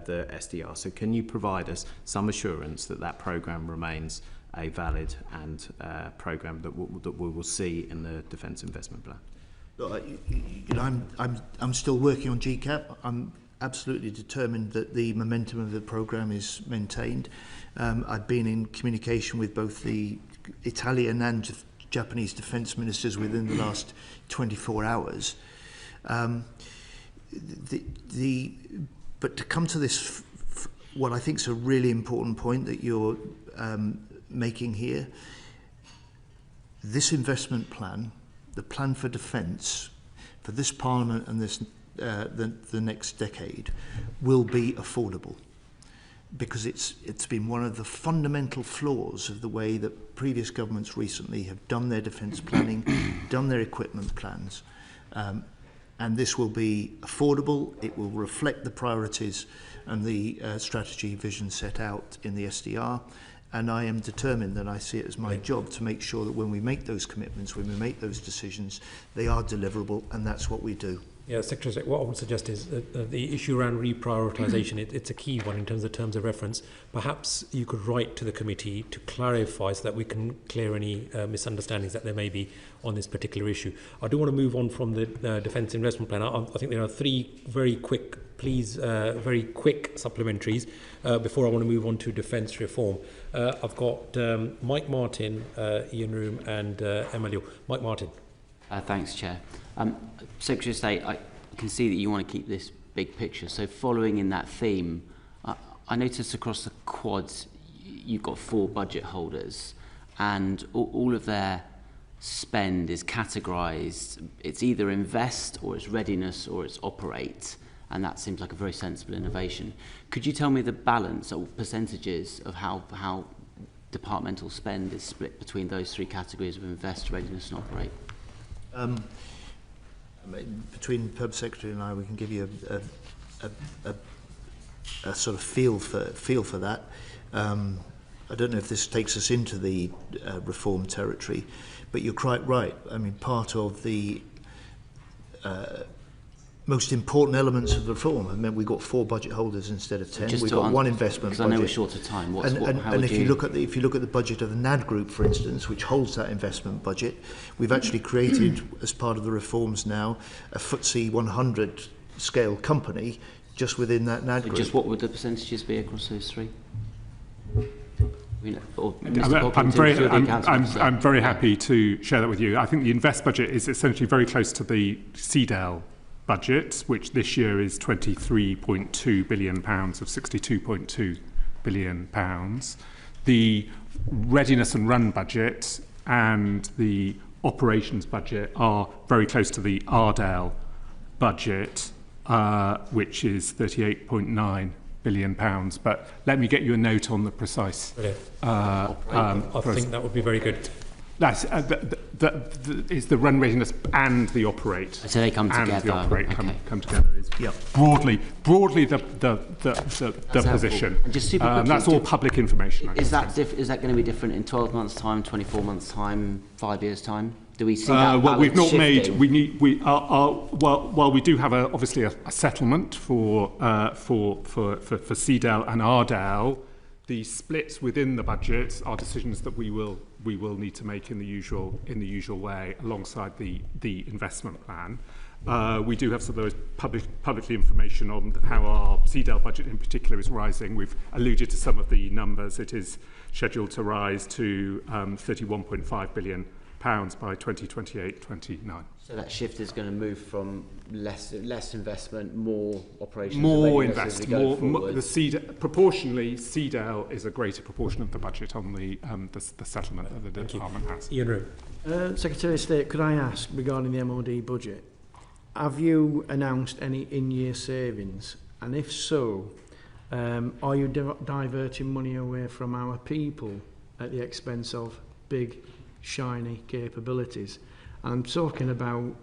the SDR. So can you provide us some assurance that that programme remains a valid and programme that we will see in the Defence Investment Plan? I'm still working on GCAP. I'm absolutely determined that the momentum of the programme is maintained. I've been in communication with both the Italian and Japanese defence ministers within the last 24 hours. But to come to this, what I think is a really important point that you're making here, this investment plan, the plan for defence for this Parliament and this the next decade will be affordable, because it's been one of the fundamental flaws of the way that previous governments recently have done their defence planning, done their equipment plans, and this will be affordable. It will reflect the priorities and the strategy vision set out in the SDR. And I am determined, and I see it as my job, to make sure that when we make those commitments, when we make those decisions, they are deliverable, and that's what we do. Yeah, Secretary, what I would suggest is the issue around reprioritisation, it's a key one in terms of reference. Perhaps you could write to the committee to clarify so that we can clear any misunderstandings that there may be on this particular issue. I do want to move on from the Defence Investment Plan. I think there are 3 very quick supplementaries before I want to move on to defence reform. I've got Mike Martin, Ian Room and Emma Liu. Mike Martin. Thanks, Chair. Secretary of State, I can see that you want to keep this big picture. So following in that theme, I noticed across the quads you've got 4 budget holders, and all of their spend is categorised. It's either invest, or it's readiness, or it's operate. And that seems like a very sensible innovation. Could you tell me the balance or percentages of how departmental spend is split between those 3 categories of invest, readiness and operate? Between the Perm Secretary and I, we can give you a sort of feel for that. I don't know if this takes us into the reform territory, but you're quite right. I mean, part of the most important elements of the reform. I mean, we've got 4 budget holders instead of 10. We've got 1 investment budget. Because I know we're short of time. And if you look at the budget of the NAD Group, for instance, which holds that investment budget, we've actually created, as part of the reforms now, a FTSE 100 scale company just within that NAD Group. Just what would the percentages be across those 3? I'm very happy to share that with you. I think the invest budget is essentially very close to the CDAL budget, which this year is £23.2 billion of £62.2 billion. The readiness and run budget and the operations budget are very close to the Ardale budget, which is £38.9 billion. But let me get you a note on the precise. I think that would be very good. That's is the run readiness and the operate. So they come together. And the operate okay. come together. Is broadly the position. And just super quickly, that's all public information. Is that going to be different in 12 months' time, 24 months' time, 5 years' time? Do we see that well, we've not shifting? made. While we do have obviously a settlement for Seedale and Ardale, the splits within the budget are decisions that we will need to make in the usual way alongside the investment plan. We do have some of those publicly information on how our Seedale budget in particular is rising. We've alluded to some of the numbers. It is scheduled to rise to £31.5 billion by 2028-29. So that shift is going to move from less investment, more operations. More investment. Proportionally, Seedale is a greater proportion of the budget on the settlement that the department has. Ian Rowe. Secretary of State, could I ask regarding the MOD budget, have you announced any in-year savings? And if so, are you diverting money away from our people at the expense of big, shiny capabilities? I'm talking about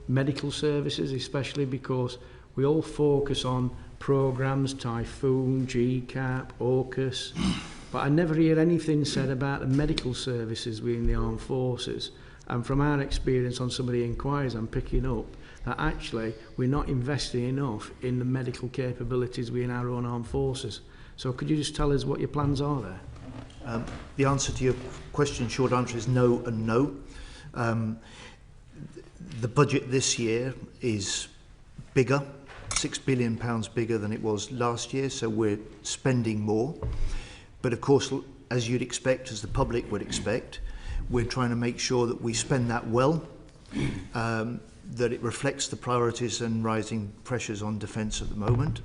medical services, especially because we all focus on programmes, Typhoon, GCAP, AUKUS, but I never hear anything said about the medical services within the armed forces. And from our experience on some of the inquiries I'm picking up, that actually we're not investing enough in the medical capabilities within our own armed forces. So could you just tell us what your plans are there? The answer to your question, short answer, is no and no. The budget this year is bigger, £6 billion bigger than it was last year, so we're spending more. But of course, as you'd expect, as the public would expect, we're trying to make sure that we spend that well, that it reflects the priorities and rising pressures on defence at the moment.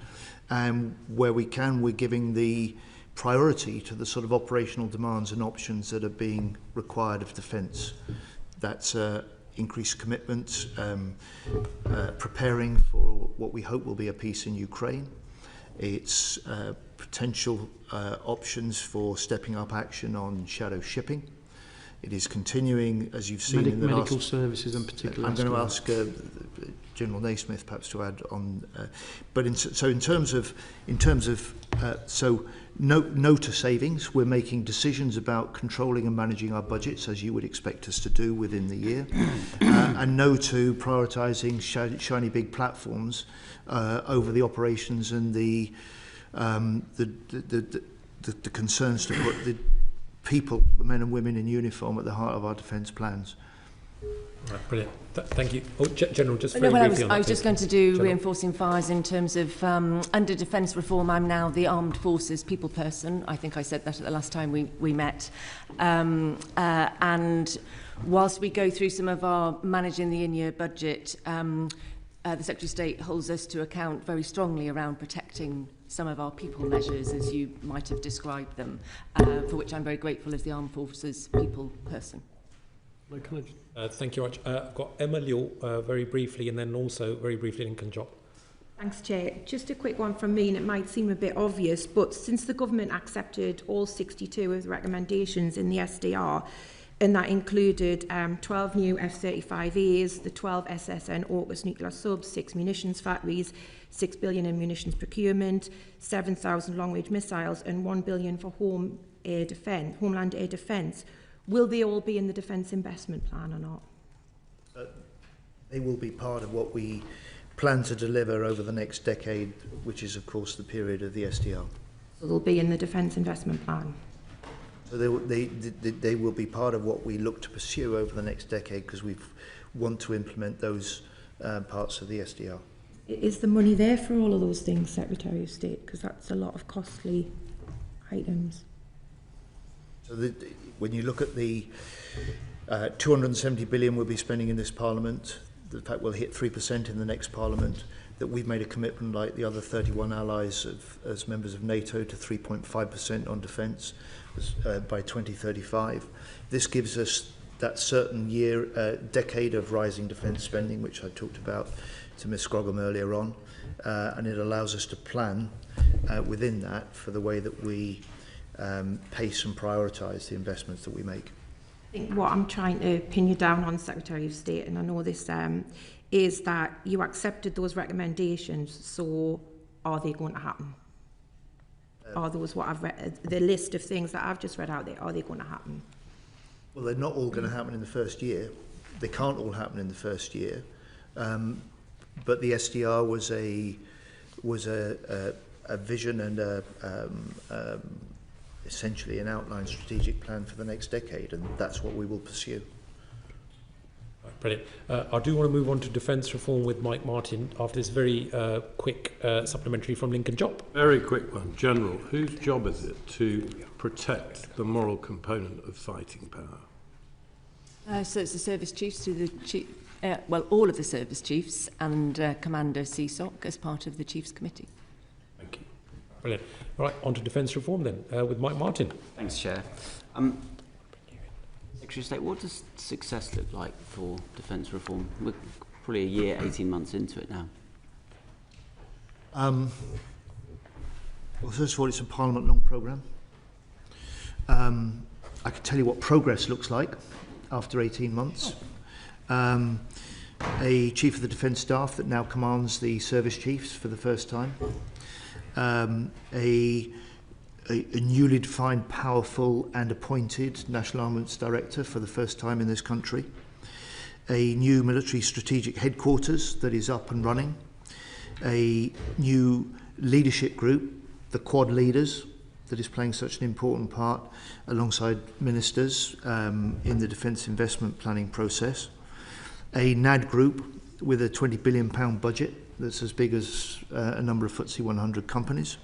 And where we can, we're giving the priority to the sort of operational demands and options that are being required of defence. That's increased commitment, preparing for what we hope will be a peace in Ukraine. It's potential options for stepping up action on shadow shipping. It is continuing, as you've seen in the medical last... services in particular. I'm going to ask General Naismith perhaps to add on. No to savings. We're making decisions about controlling and managing our budgets, as you would expect us to do within the year. And no to prioritising shiny big platforms over the operations and the concerns to put the people, the men and women in uniform, at the heart of our defence plans. Right, brilliant. Thank you. Oh, General, just very briefly on that. I was just going to do General. reinforcing fires in terms of under defence reform. I'm now the Armed Forces people person. I think I said that at the last time we met. And whilst we go through some of our managing the in-year budget, the Secretary of State holds us to account very strongly around protecting some of our people measures, as you might have described them, for which I'm very grateful as the Armed Forces people person. Thank you very much. I've got Emma Liu very briefly, and then also very briefly Lincoln Job. Thanks, Chair. Just a quick one from me, and it might seem a bit obvious, but since the government accepted all 62 of the recommendations in the SDR, and that included 12 new F-35As, the 12 SSN AUKUS nuclear subs, 6 munitions factories, 6 billion in munitions procurement, 7,000 long-range missiles, and 1 billion for homeland air defence. Will they all be in the defence investment plan or not? They will be part of what we plan to deliver over the next decade, which is, of course, the period of the SDR. So they'll be in the defence investment plan? So they will be part of what we look to pursue over the next decade, because we want to implement those parts of the SDR. Is the money there for all of those things, Secretary of State? Because that's a lot of costly items. So when you look at the 270 billion we'll be spending in this Parliament, the fact we'll hit 3% in the next Parliament, that we've made a commitment, like the other 31 allies as members of NATO, to 3.5% on defence by 2035. This gives us that certain decade of rising defence spending, which I talked about to Ms Scroggum earlier on, and it allows us to plan within that for the way that we pace and prioritise the investments that we make. I think what I'm trying to pin you down on, Secretary of State, and I know this, is that you accepted those recommendations, so are they going to happen? Are those what I've read, the list of things that I've just read out there, are they going to happen? Well, they're not all going to happen in the first year. They can't all happen in the first year. But the SDR was a vision and essentially an outlined strategic plan for the next decade, and that's what we will pursue. Brilliant. I do want to move on to defence reform with Mike Martin after this very quick supplementary from Lincoln Jopp. Very quick one. General, whose job is it to protect the moral component of fighting power? So it's the service chiefs to the chief, all of the service chiefs and Commander CSOC as part of the Chiefs Committee. Thank you. Brilliant. All right, on to defence reform then with Mike Martin. Thanks, Chair. Secretary of State, what does success look like for defence reform? We're probably a year, 18 months into it now. Well, first of all, it's a Parliament-long programme. I can tell you what progress looks like after 18 months. A Chief of the Defence Staff that now commands the service chiefs for the first time. A newly defined, powerful and appointed National Armaments Director for the first time in this country. A new military strategic headquarters that is up and running. A new leadership group, the Quad leaders, that is playing such an important part alongside ministers in the defence investment planning process. A NAD group with a £20 billion budget that's as big as a number of FTSE 100 companies.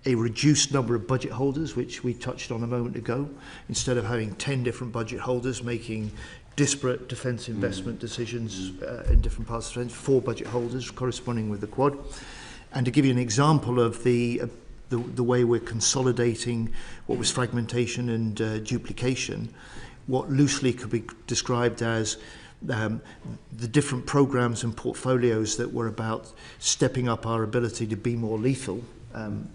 A reduced number of budget holders, which we touched on a moment ago. Instead of having 10 different budget holders making disparate defence investment decisions in different parts of defence, 4 budget holders corresponding with the Quad. And to give you an example of the way we're consolidating what was fragmentation and duplication, what loosely could be described as the different programmes and portfolios that were about stepping up our ability to be more lethal,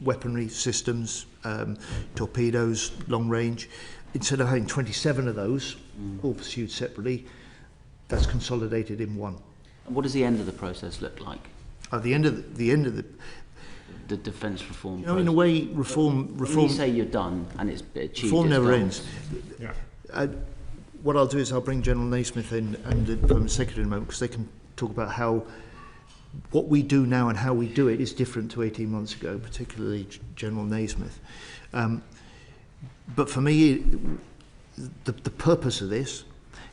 weaponry systems, torpedoes, long range. Instead of having 27 of those, all pursued separately, that's consolidated in one. And what does the end of the process look like? The end of the defence reform. You know, in a way, reform. When you say you're done and it's achieved. Reform never goals. ends. Yeah. What I'll do is I'll bring General Naismith in and the Permanent Secretary in a moment, because they can talk about how what we do now and how we do it is different to 18 months ago, particularly General Naismith. But for me, the purpose of this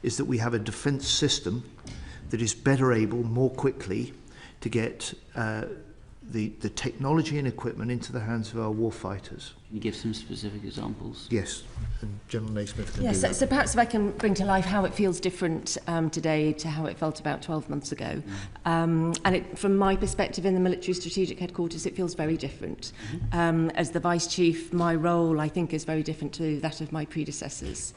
is that we have a defence system that is better able, more quickly, to get the technology and equipment into the hands of our warfighters. Can you give some specific examples? Yes, and General Naismith can do Yes, that. so perhaps if I can bring to life how it feels different today to how it felt about 12 months ago. From my perspective in the military strategic headquarters, it feels very different. As the Vice Chief, my role, I think, is very different to that of my predecessors.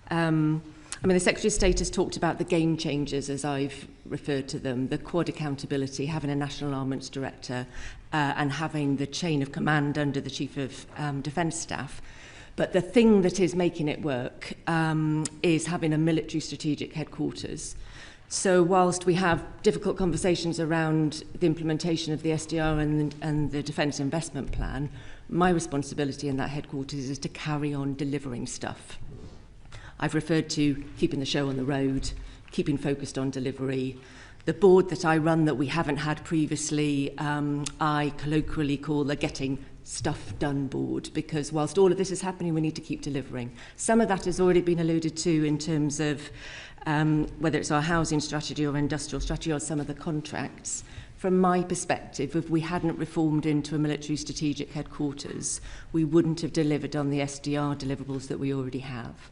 The Secretary of State has talked about the game changers, as I've referred to them, the Quad accountability, having a National Armaments Director and having the chain of command under the Chief of Defence Staff. But the thing that is making it work is having a military strategic headquarters. So whilst we have difficult conversations around the implementation of the SDR and the Defence Investment Plan, my responsibility in that headquarters is to carry on delivering stuff. I've referred to keeping the show on the road, keeping focused on delivery. The board that I run that we haven't had previously, I colloquially call the Getting Stuff Done board, because whilst all of this is happening, we need to keep delivering. Some of that has already been alluded to in terms of whether it's our housing strategy or industrial strategy or some of the contracts. From my perspective, if we hadn't reformed into a military strategic headquarters, we wouldn't have delivered on the SDR deliverables that we already have.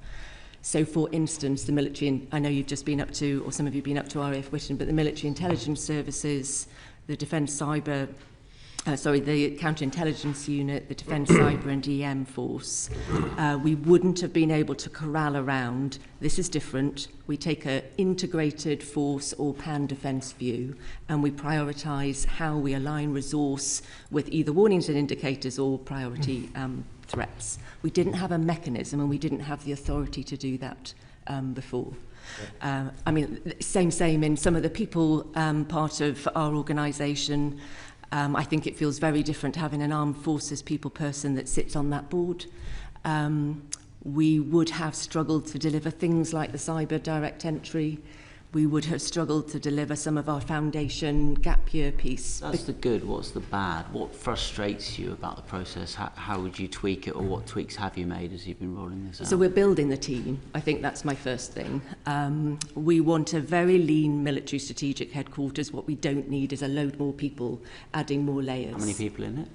So, for instance, the military, I know you've just been up to, or some of you have been up to RAF Witten, but the military intelligence services, the Defence Cyber, the Counterintelligence Unit, the Defence Cyber and EM Force, we wouldn't have been able to corral around, this is different, we take an integrated force or pan-defence view, and we prioritise how we align resource with either warnings and indicators or priority threats. We didn't have a mechanism and we didn't have the authority to do that before. I mean, same in some of the people part of our organisation. I think it feels very different having an armed forces people person that sits on that board. We would have struggled to deliver things like the cyber direct entry. We would have struggled to deliver some of our foundation gap year piece. That's the good. What's the bad? What frustrates you about the process? How would you tweak it, or what tweaks have you made as you've been rolling this out? So we're building the team. I think that's my first thing. We want a very lean military strategic headquarters. What we don't need is a load more people adding more layers. How many people in it?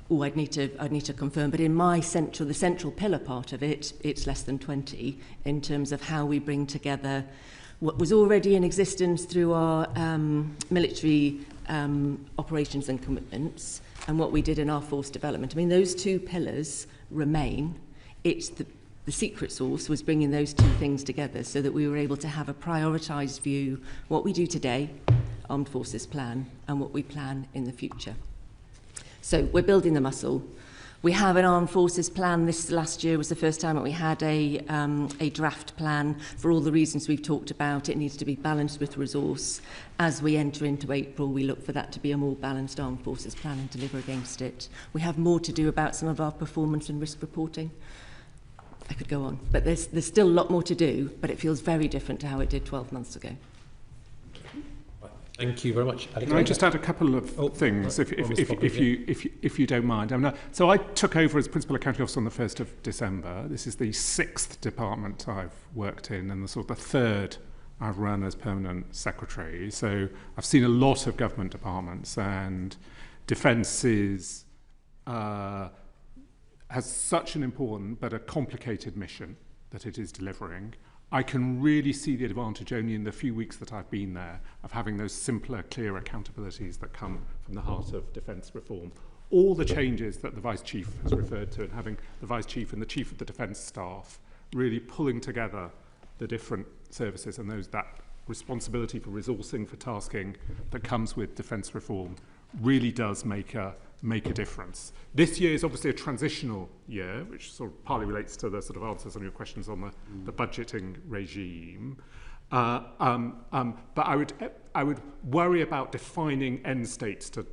Oh, I'd need to confirm. But in the central pillar part of it, it's less than 20 in terms of how we bring together what was already in existence through our military operations and commitments and what we did in our force development. I mean, those two pillars remain. It's the secret sauce was bringing those two things together so that we were able to have a prioritised view, what we do today, Armed Forces plan, and what we plan in the future. So we're building the muscle. We have an Armed Forces plan. This last year was the first time that we had a draft plan for all the reasons we've talked about. It needs to be balanced with resource. As we enter into April, we look for that to be a more balanced Armed Forces plan and deliver against it. We have more to do about some of our performance and risk reporting. I could go on, but there's still a lot more to do, but it feels very different to how it did 12 months ago. Thank you very much. Can I just add a couple of things, if you don't mind? So I took over as Principal Accounting Officer on the 1st of December. This is the 6th department I've worked in and the 3rd I've run as Permanent Secretary. So I've seen a lot of government departments, and Defence has such an important but a complicated mission that it is delivering. I can really see the advantage only in the few weeks that I've been there of having those simpler, clear accountabilities that come from the heart of defence reform. All the changes that the Vice Chief has referred to, and having the Vice Chief and the Chief of the Defence Staff really pulling together the different services and that responsibility for resourcing, for tasking that comes with defence reform really does make a difference. This year is obviously a transitional year, which sort of partly relates to the sort of answers on your questions on the budgeting regime. But I would worry about defining end states to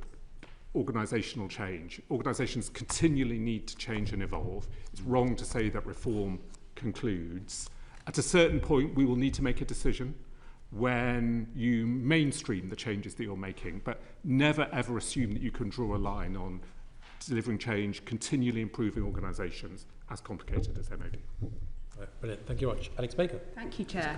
organisational change. Organisations continually need to change and evolve. It's wrong to say that reform concludes. At a certain point, we will need to make a decision when you mainstream the changes that you're making, but never ever assume that you can draw a line on delivering change, continually improving organisations, as complicated as MOD. Right, brilliant. Thank you very much. Alex Baker. Thank you, Chair.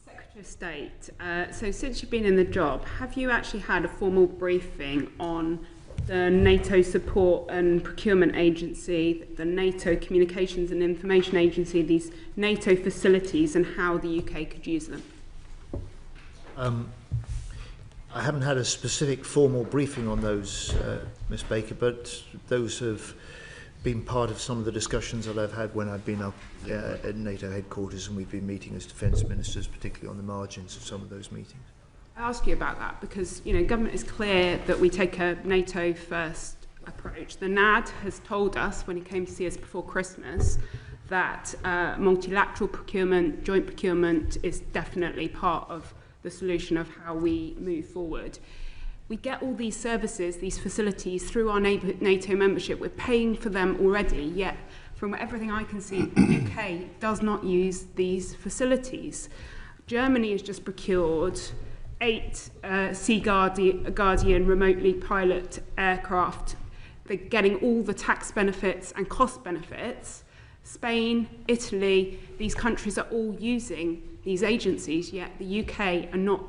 Secretary of State, so since you've been in the job, have you actually had a formal briefing on the NATO Support and Procurement Agency, the NATO Communications and Information Agency, these NATO facilities, and how the UK could use them? I haven't had a specific formal briefing on those, Ms Baker, but those have been part of some of the discussions that I've had when I've been up at NATO headquarters, and we've been meeting as defence ministers, particularly on the margins of some of those meetings. I ask you about that because, you know, government is clear that we take a NATO first approach. The NAD has told us when he came to see us before Christmas that multilateral procurement, joint procurement is definitely part of the solution of how we move forward. We get all these services, these facilities through our NATO membership. We're paying for them already, yet from everything I can see, the UK does not use these facilities. Germany has just procured 8 Sea Guardian remotely pilot aircraft. They're getting all the tax benefits and cost benefits. Spain, Italy, these countries are all using these agencies, yet the UK are not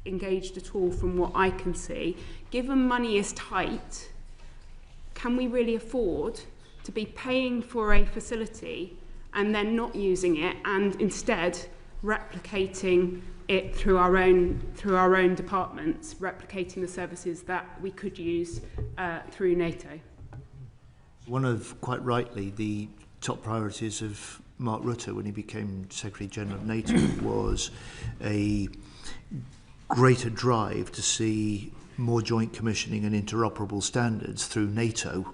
engaged at all from what I can see. Given money is tight, can we really afford to be paying for a facility and then not using it, and instead replicating it through our own departments, replicating the services that we could use through NATO. One of, quite rightly, the top priorities of Mark Rutte when he became Secretary General of NATO was a greater drive to see more joint commissioning and interoperable standards through NATO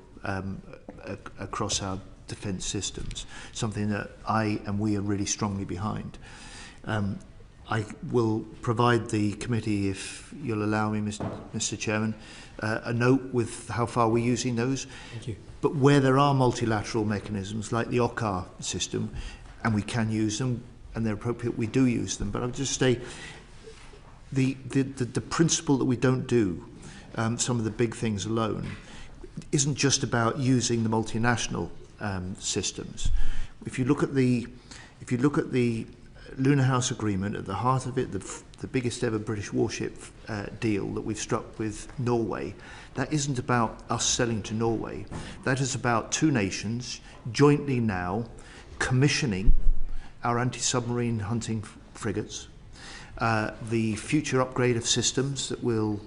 across our defence systems, something that I and we are really strongly behind. I will provide the committee, if you'll allow me, Mr. Chairman, a note with how far we're using those. Thank you. But where there are multilateral mechanisms like the OCCAR system, and we can use them, and they're appropriate, we do use them. But I'll just say the principle that we don't do some of the big things alone isn't just about using the multinational systems. If you look at the Lunar House Agreement, at the heart of it, the biggest ever British warship deal that we've struck with Norway, that isn't about us selling to Norway. That is about two nations jointly now commissioning our anti-submarine hunting frigates, the future upgrade of systems that we'll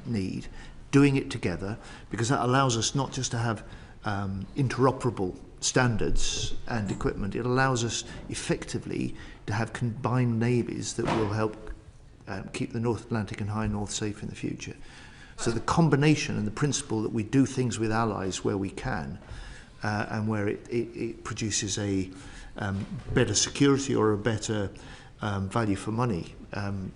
need, doing it together, because that allows us not just to have interoperable standards and equipment, it allows us effectively to have combined navies that will help keep the North Atlantic and High North safe in the future. So the combination and the principle that we do things with allies where we can and where it produces a better security or a better value for money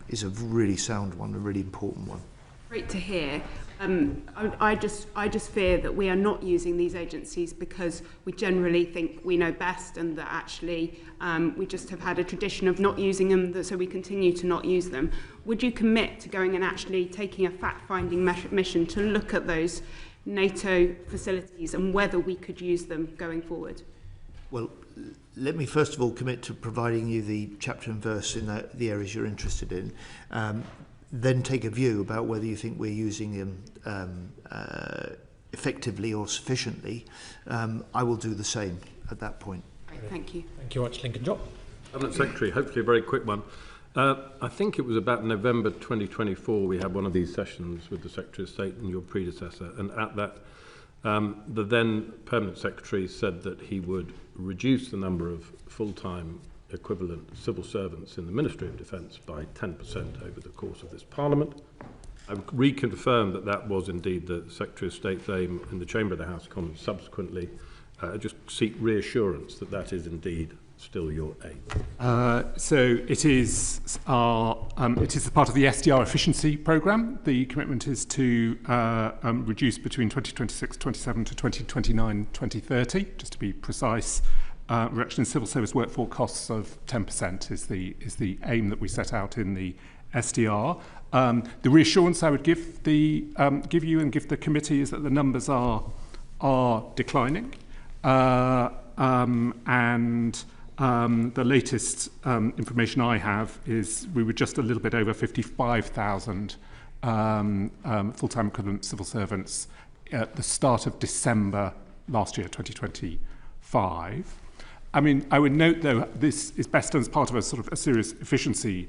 is a really sound one, a really important one. Great to hear. I just fear that we are not using these agencies because we generally think we know best, and that actually we just have had a tradition of not using them, so we continue to not use them. Would you commit to going and actually taking a fact-finding mission to look at those NATO facilities and whether we could use them going forward? Well, let me first of all commit to providing you the chapter and verse in the areas you're interested in. Then take a view about whether you think we're using them effectively or sufficiently. I will do the same at that point. Great, thank you. Thank you very much, Lincoln Job. Cabinet Secretary, hopefully a very quick one. I think it was about November 2024 we had one of these sessions with the Secretary of State and your predecessor, and at that the then Permanent Secretary said that he would reduce the number of full-time equivalent civil servants in the Ministry of Defence by 10% over the course of this Parliament. I reconfirmed that that was indeed the Secretary of State's aim in the Chamber of the House of Commons subsequently. Just seek reassurance that that is indeed still your aim. So it is part of the SDR efficiency programme. The commitment is to reduce between 2026-27 to 2029-2030, just to be precise. Reduction in civil service workforce costs of 10% is the aim that we set out in the SDR. The reassurance I would give you and give the committee is that the numbers are declining, and the latest information I have is we were just a little bit over 55,000 full-time equivalent civil servants at the start of December last year, 2025. I mean, I would note, though, this is best done as part of a sort of a serious efficiency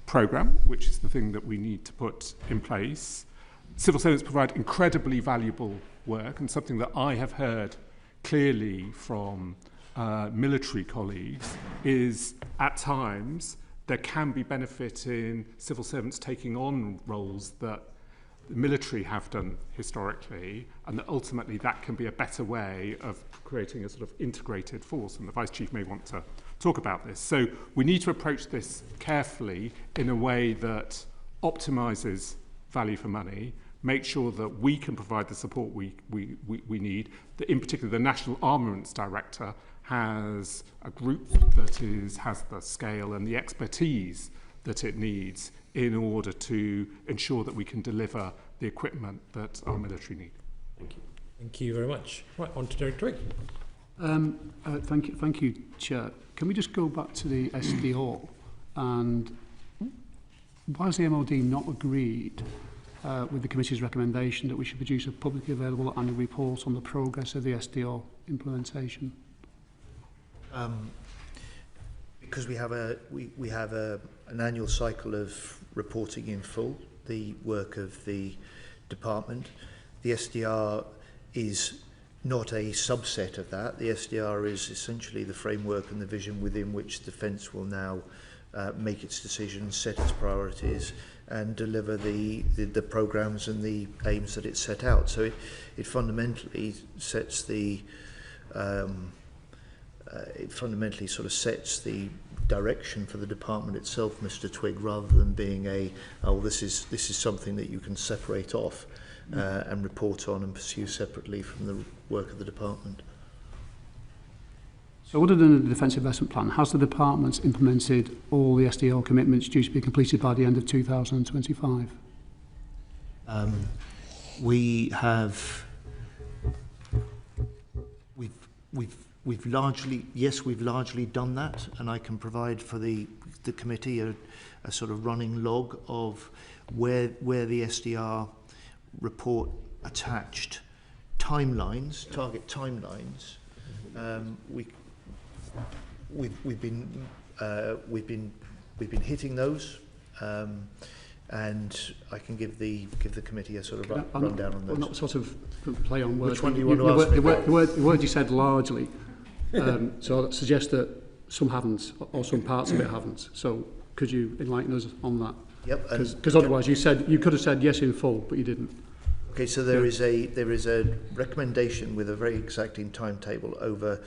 programme, which is the thing that we need to put in place. Civil servants provide incredibly valuable work, and something that I have heard clearly from military colleagues is, at times, there can be benefit in civil servants taking on roles that the military have done historically, and that ultimately that can be a better way of creating a sort of integrated force, and the Vice Chief may want to talk about this. So we need to approach this carefully in a way that optimises value for money, make sure that we can provide the support we need. That in particular, the National Armaments Director has a group that has the scale and the expertise that it needs in order to ensure that we can deliver the equipment that our military need. Thank you. Thank you very much. Right, on to Derek Twigg. Thank you, Chair. Can we just go back to the SDO, and why has the MOD not agreed with the committee's recommendation that we should produce a publicly available annual report on the progress of the SDO implementation? Because we have an annual cycle of reporting in full the work of the department. The SDR is not a subset of that. The SDR is essentially the framework and the vision within which Defence will now make its decisions, set its priorities, and deliver the programmes and the aims that it set out. So it fundamentally sets the it fundamentally sort of sets the direction for the department itself, Mr. Twigg, rather than being this is something that you can separate off and report on and pursue separately from the work of the department. So other than the Defence Investment Plan, has the department implemented all the SDL commitments due to be completed by the end of 2025? We've largely done that, and I can provide for the committee a sort of running log of where the SDR report attached timelines, target timelines. We've been hitting those, and I can give the committee a sort of rundown on those. Well, not sort of play on words. Which one do you want to ask me about? The word you said largely, so that suggests that some haven't, or some parts of it haven't. So could you enlighten us on that? Yep. Because otherwise you could have said yes in full, but you didn't. Okay, so there is a recommendation with a very exacting timetable over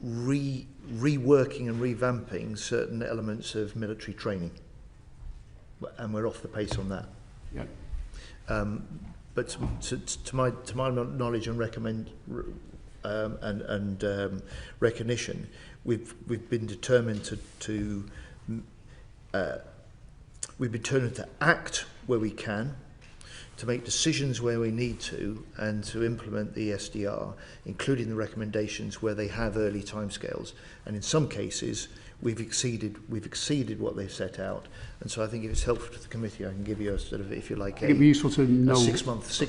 reworking and revamping certain elements of military training, and we're off the pace on that. Yeah. But to my knowledge and recognition, we've been determined to act where we can, to make decisions where we need to, and to implement the SDR, including the recommendations where they have early timescales. And in some cases, we've exceeded what they've set out. And so I think if it's helpful to the committee, I can give you a sort of, if you like, it'd be useful to know a six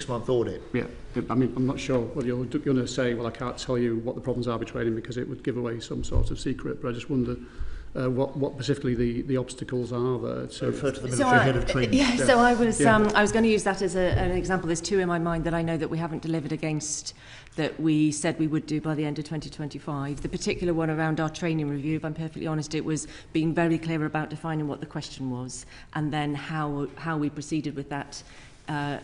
month audit. Yeah, I mean, I'm not sure whether you're going to say, well, I can't tell you what the problems are with training because it would give away some sort of secret, but I just wonder what specifically the obstacles are there. So refer to the military head of training. Yeah, so I was going to use that as an example. There's two in my mind that I know that we haven't delivered against, that we said we would do by the end of 2025. The particular one around our training review, if I'm perfectly honest, it was being very clear about defining what the question was and then how we proceeded with that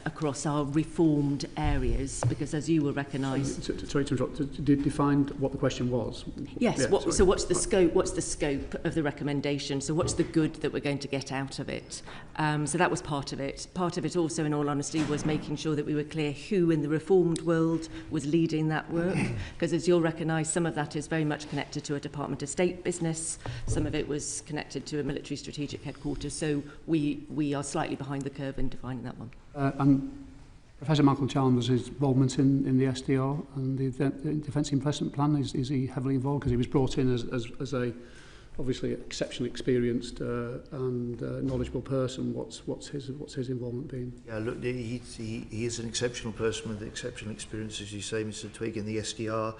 across our reformed areas, because as you will recognise... Sorry to interrupt, define what the question was. Yes, yeah, so what's the scope of the recommendation? So what's the good that we're going to get out of it? So that was part of it. Part of it also, in all honesty, was making sure that we were clear who in the reformed world was leading that work, because as you'll recognise, some of that is very much connected to a Department of State business, some of it was connected to a military strategic headquarters, so we are slightly behind the curve in defining that one. And Professor Michael Chalmers' involvement in the SDR and the Defence Investment Plan, is he heavily involved? Because he was brought in as a obviously exceptionally experienced and knowledgeable person. What's his involvement been? Yeah, look, he is an exceptional person with exceptional experience, as you say, Mr. Twigg, in the SDR.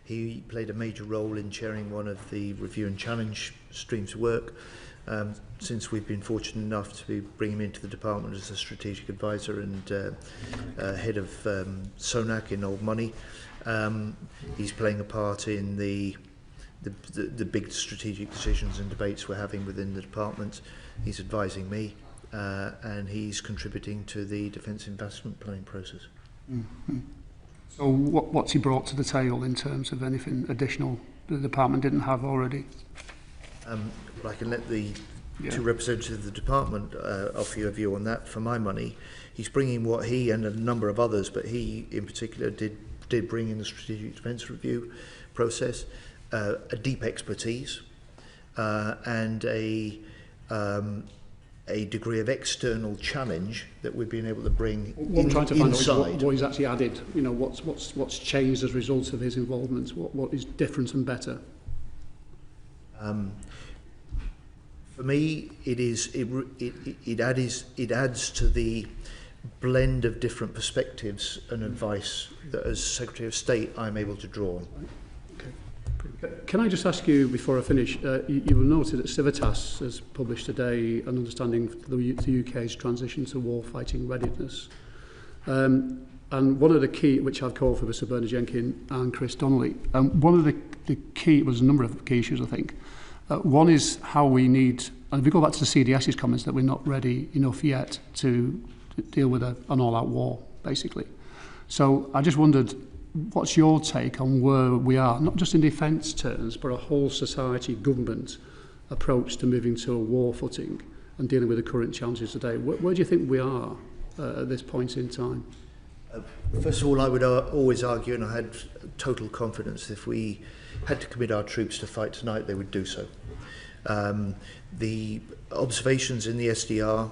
He played a major role in chairing one of the review and challenge streams of work. Since we've been fortunate enough to bring him into the department as a strategic advisor and head of SONAC in Old Money, he's playing a part in the big strategic decisions and debates we're having within the department. He's advising me, and he's contributing to the defence investment planning process. Mm-hmm. So what's he brought to the table in terms of anything additional the department didn't have already? I can let the two representatives of the department offer you a view on that. For my money, he's bringing what he and a number of others, but he in particular did bring in the strategic defence review process, a deep expertise and a degree of external challenge that we've been able to bring I'm trying to find inside. out what he's actually added. You know, what's changed as a result of his involvement. What is different and better? For me, it adds to the blend of different perspectives and advice that, as Secretary of State, I'm able to draw on. Okay. Can I just ask you, before I finish, you will notice that Civitas has published today an understanding of the UK's transition to war-fighting readiness. And one of the key, which I've called for Sir Bernard Jenkins and Chris Donnelly, one of the key, was a number of key issues, I think. One is how we need, and if we go back to the CDS's comments, that we're not ready enough yet to deal with an all-out war, basically. So I just wondered, what's your take on where we are, not just in defence terms, but a whole society, government approach to moving to a war footing and dealing with the current challenges today? Where do you think we are at this point in time? First of all, I would always argue, and I had total confidence, if we had to commit our troops to fight tonight, they would do so. The observations in the SDR,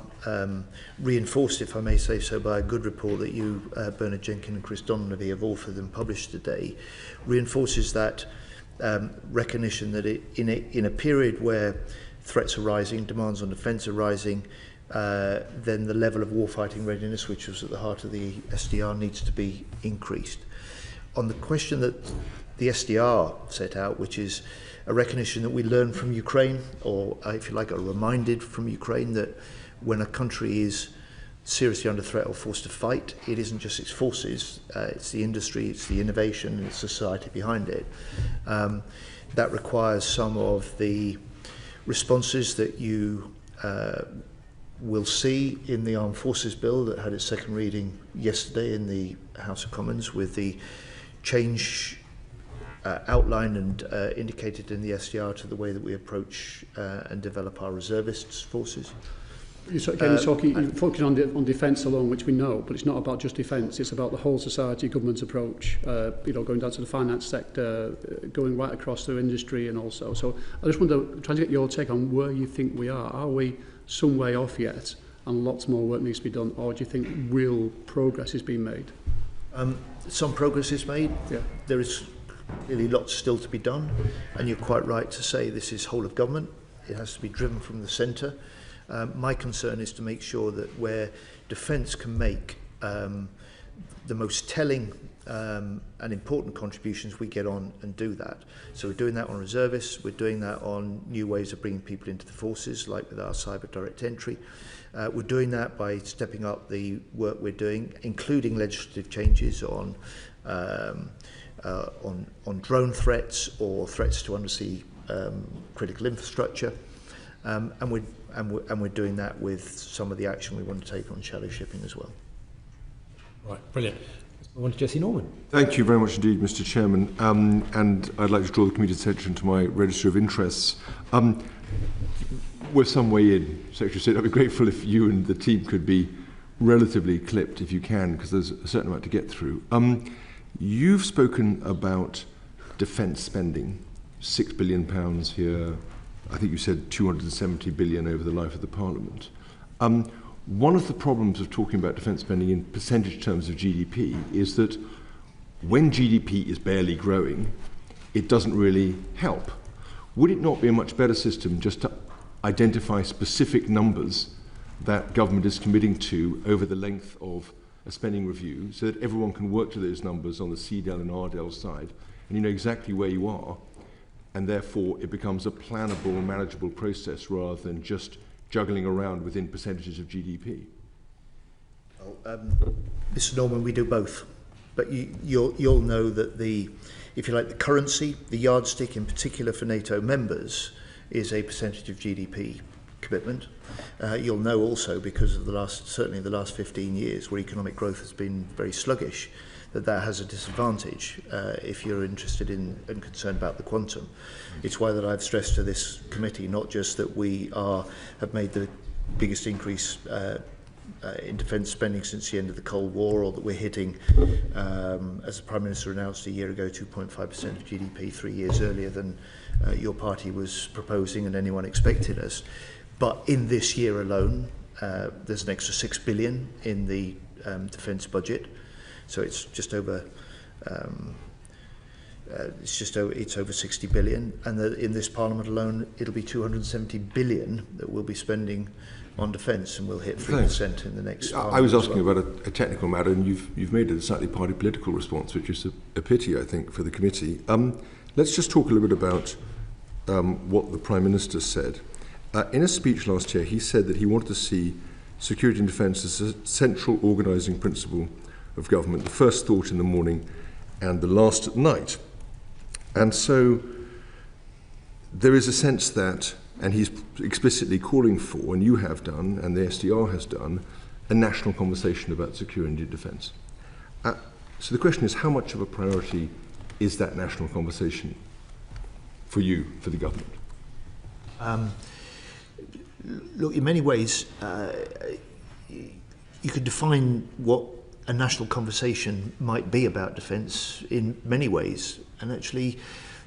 reinforced, if I may say so, by a good report that you, Bernard Jenkins and Chris Donnelly, have authored and published today, reinforces that recognition that in a period where threats are rising, demands on defence are rising, then the level of warfighting readiness, which was at the heart of the SDR, needs to be increased. On the question that the SDR set out, which is a recognition that we learn from Ukraine, or if you like, are reminded from Ukraine that when a country is seriously under threat or forced to fight, it isn't just its forces, it's the industry, it's the innovation, and it's society behind it. That requires some of the responses that you will see in the Armed Forces Bill that had its second reading yesterday in the House of Commons, with the change outlined and indicated in the SDR to the way that we approach and develop our reservists forces. You're focusing on defence alone, which we know, but it's not about just defence. It's about the whole society, government approach. Going down to the finance sector, going right across through industry, and also. So I just wonder, trying to get your take on where you think we are. Are we some way off yet, and lots more work needs to be done, or do you think real progress is being made? Some progress is made. Yeah. There is clearly lots still to be done, and you're quite right to say this is whole of government. It has to be driven from the centre. My concern is to make sure that where defence can make the most telling and important contributions, we get on and do that. So we're doing that on reservists, we're doing that on new ways of bringing people into the forces, like with our cyber direct entry. We're doing that by stepping up the work we're doing, including legislative changes on drone threats or threats to undersea critical infrastructure. And we're doing that with some of the action we want to take on shallow shipping as well. Right, brilliant. I want to Jesse Norman. Thank you very much indeed, Mr. Chairman. And I'd like to draw the committee's attention to my register of interests. We're some way in, Secretary of State. I'd be grateful if you and the team could be relatively clipped, if you can, because there's a certain amount to get through. You've spoken about defence spending, £6 billion here. I think you said 270 billion over the life of the Parliament. One of the problems of talking about defence spending in percentage terms of GDP is that when GDP is barely growing, it doesn't really help. Would it not be a much better system just to identify specific numbers that government is committing to over the length of a spending review, so that everyone can work to those numbers on the CDEL and RDEL side, and you know exactly where you are, and therefore it becomes a plannable, manageable process rather than just juggling around within percentages of GDP? Mr. Norman, we do both. But you'll know that if you like, the currency, the yardstick in particular for NATO members, is a percentage of GDP commitment. You'll know also, because of certainly the last 15 years, where economic growth has been very sluggish, that has a disadvantage if you're interested in and concerned about the quantum. It's why that I've stressed to this committee not just that we have made the biggest increase in defence spending since the end of the Cold War, or that we're hitting, as the Prime Minister announced a year ago, 2.5% of GDP 3 years earlier than your party was proposing and anyone expected us. But in this year alone, there's an extra 6 billion in the defence budget. So it's just over it's over 60 billion, and in this Parliament alone it'll be 270 billion that we'll be spending on defence, and we'll hit 3% in the next. I was asking about a technical matter, and you've made it a slightly party political response, which is a pity, I think, for the committee. Let's just talk a little bit about what the Prime Minister said. In a speech last year, he said that he wanted to see security and defence as a central organising principle of government, the first thought in the morning and the last at night. And so there is a sense that, and he's explicitly calling for, and you have done, and the SDR has done, a national conversation about security and defence. So the question is, how much of a priority is that national conversation for you, for the government? Look, in many ways, you could define what a national conversation might be about defence in many ways. And actually,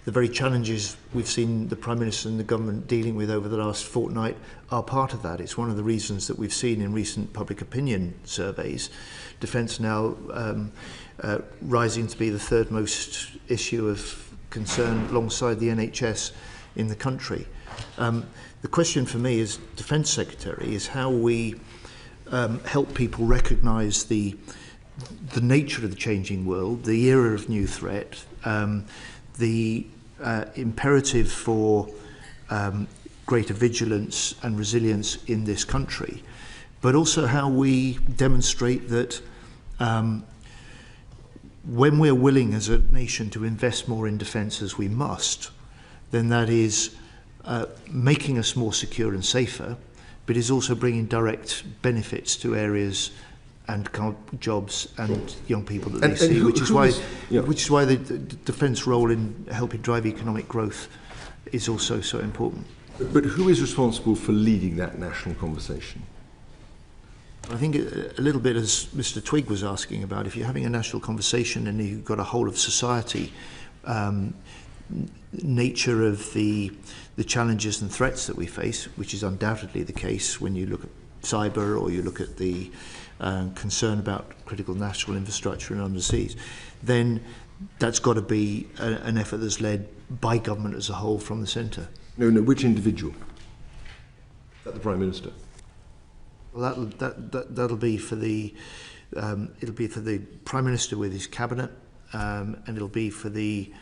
the very challenges we've seen the Prime Minister and the government dealing with over the last fortnight are part of that. It's one of the reasons that we've seen in recent public opinion surveys, defence now rising to be the third most issue of concern alongside the NHS in the country. The question for me as Defence Secretary is how we help people recognise the nature of the changing world, the era of new threat, the imperative for greater vigilance and resilience in this country, but also how we demonstrate that when we're willing as a nation to invest more in defence as we must, then that is making us more secure and safer, but is also bringing direct benefits to areas and jobs and young people that they see, which is why the defence role in helping drive economic growth is also so important. But who is responsible for leading that national conversation? I think a little bit as Mr. Twigg was asking about, if you're having a national conversation and you've got a whole of society, nature of the challenges and threats that we face, which is undoubtedly the case when you look at cyber or you look at the concern about critical national infrastructure and underseas, then that's got to be an effort that's led by government as a whole from the centre. No, which individual? Is that the Prime Minister? Well, that'll be for the it'll be for the Prime Minister with his cabinet, and it'll be for the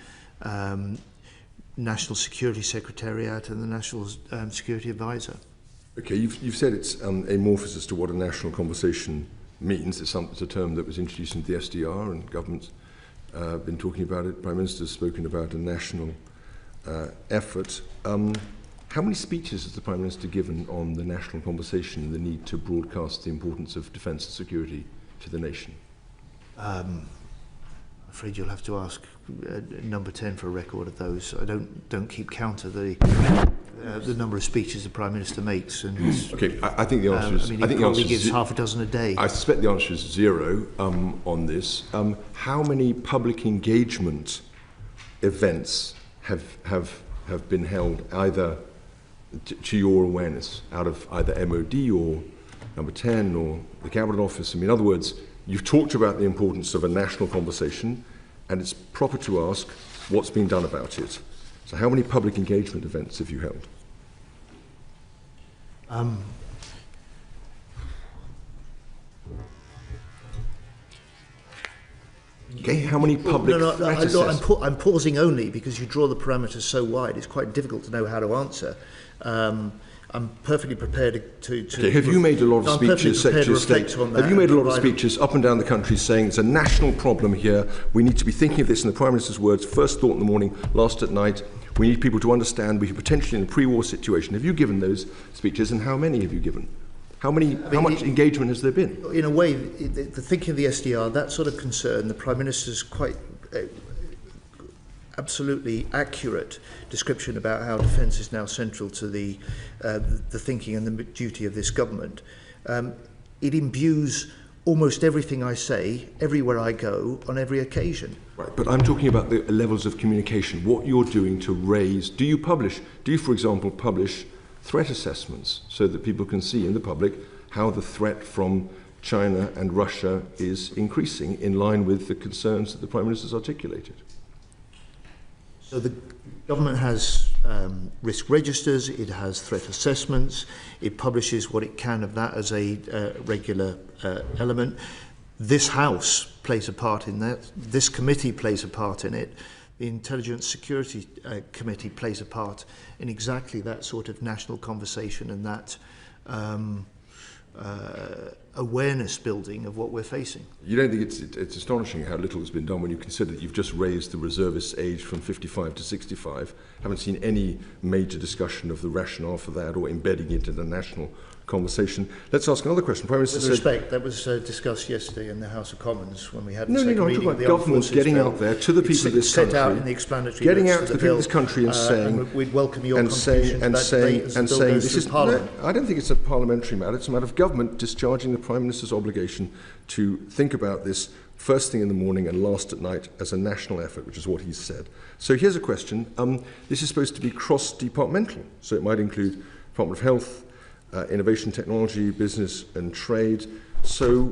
National Security Secretariat and the National Security Advisor. Okay, you've said it's amorphous as to what a national conversation means. It's a term that was introduced into the SDR, and government's been talking about it. Prime Minister's spoken about a national effort. How many speeches has the Prime Minister given on the national conversation and the need to broadcast the importance of defence and security to the nation? I'm afraid you'll have to ask number 10 for a record of those. I don't keep count of the number of speeches the Prime Minister makes. And okay, I think the answer is. I think the answer gives half a dozen a day. I suspect the answer is 0 on this. How many public engagement events have been held either to your awareness out of either MOD or number 10 or the Cabinet Office? I mean, in other words, you've talked about the importance of a national conversation, and it's proper to ask what's being done about it. So how many public engagement events have you held? Okay, how many public I'm pausing only because you draw the parameters so wide. It's quite difficult to know how to answer. I'm perfectly prepared to okay, have you made a lot of speeches, Secretary of State? Have you made a lot of speeches up and down the country saying it's a national problem here, we need to be thinking of this in the Prime Minister's words, first thought in the morning, last at night, we need people to understand we're potentially in a pre-war situation. Have you given those speeches, and how many have you given? How much engagement has there been? In a way, the thinking of the SDR, that sort of concern, the Prime Minister's quite absolutely accurate description about how defence is now central to the thinking and the duty of this government. It imbues almost everything I say, everywhere I go, on every occasion. Right, but I'm talking about the levels of communication, what you're doing to raise. Do you, for example, publish threat assessments so that people can see in the public how the threat from China and Russia is increasing in line with the concerns that the Prime Minister's articulated? So the government has risk registers, it has threat assessments, it publishes what it can of that as a regular element. This House plays a part in that. This committee plays a part in it. The Intelligence Security Committee plays a part in exactly that sort of national conversation and that awareness building of what we're facing. You don't think it's astonishing how little has been done when you consider that you've just raised the reservist age from 55 to 65, haven't seen any major discussion of the rationale for that or embedding it in a national conversation. Let's ask another question. Prime Minister With respect, that was discussed yesterday in the House of Commons when we had the No, second I'm reading talking of the about government getting bill. out there to the people of this set country, out in the explanatory getting notes out to the the people bill, of this country and saying, and we'd welcome your and contribution to that debate as the bill goes this through is Parliament. No, I don't think it's a parliamentary matter. It's a matter of government discharging the Prime Minister's obligation to think about this first thing in the morning and last at night as a national effort, which is what he's said. So here's a question. This is supposed to be cross-departmental, so it might include Department of Health, Innovation, Technology, Business and Trade. So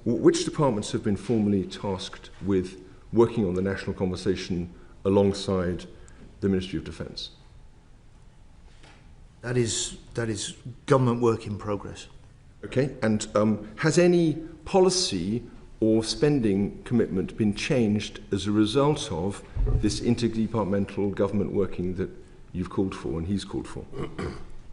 which departments have been formally tasked with working on the national conversation alongside the Ministry of Defence? That is government work in progress. Okay, and has any policy or spending commitment been changed as a result of this interdepartmental government working that you've called for and he's called for?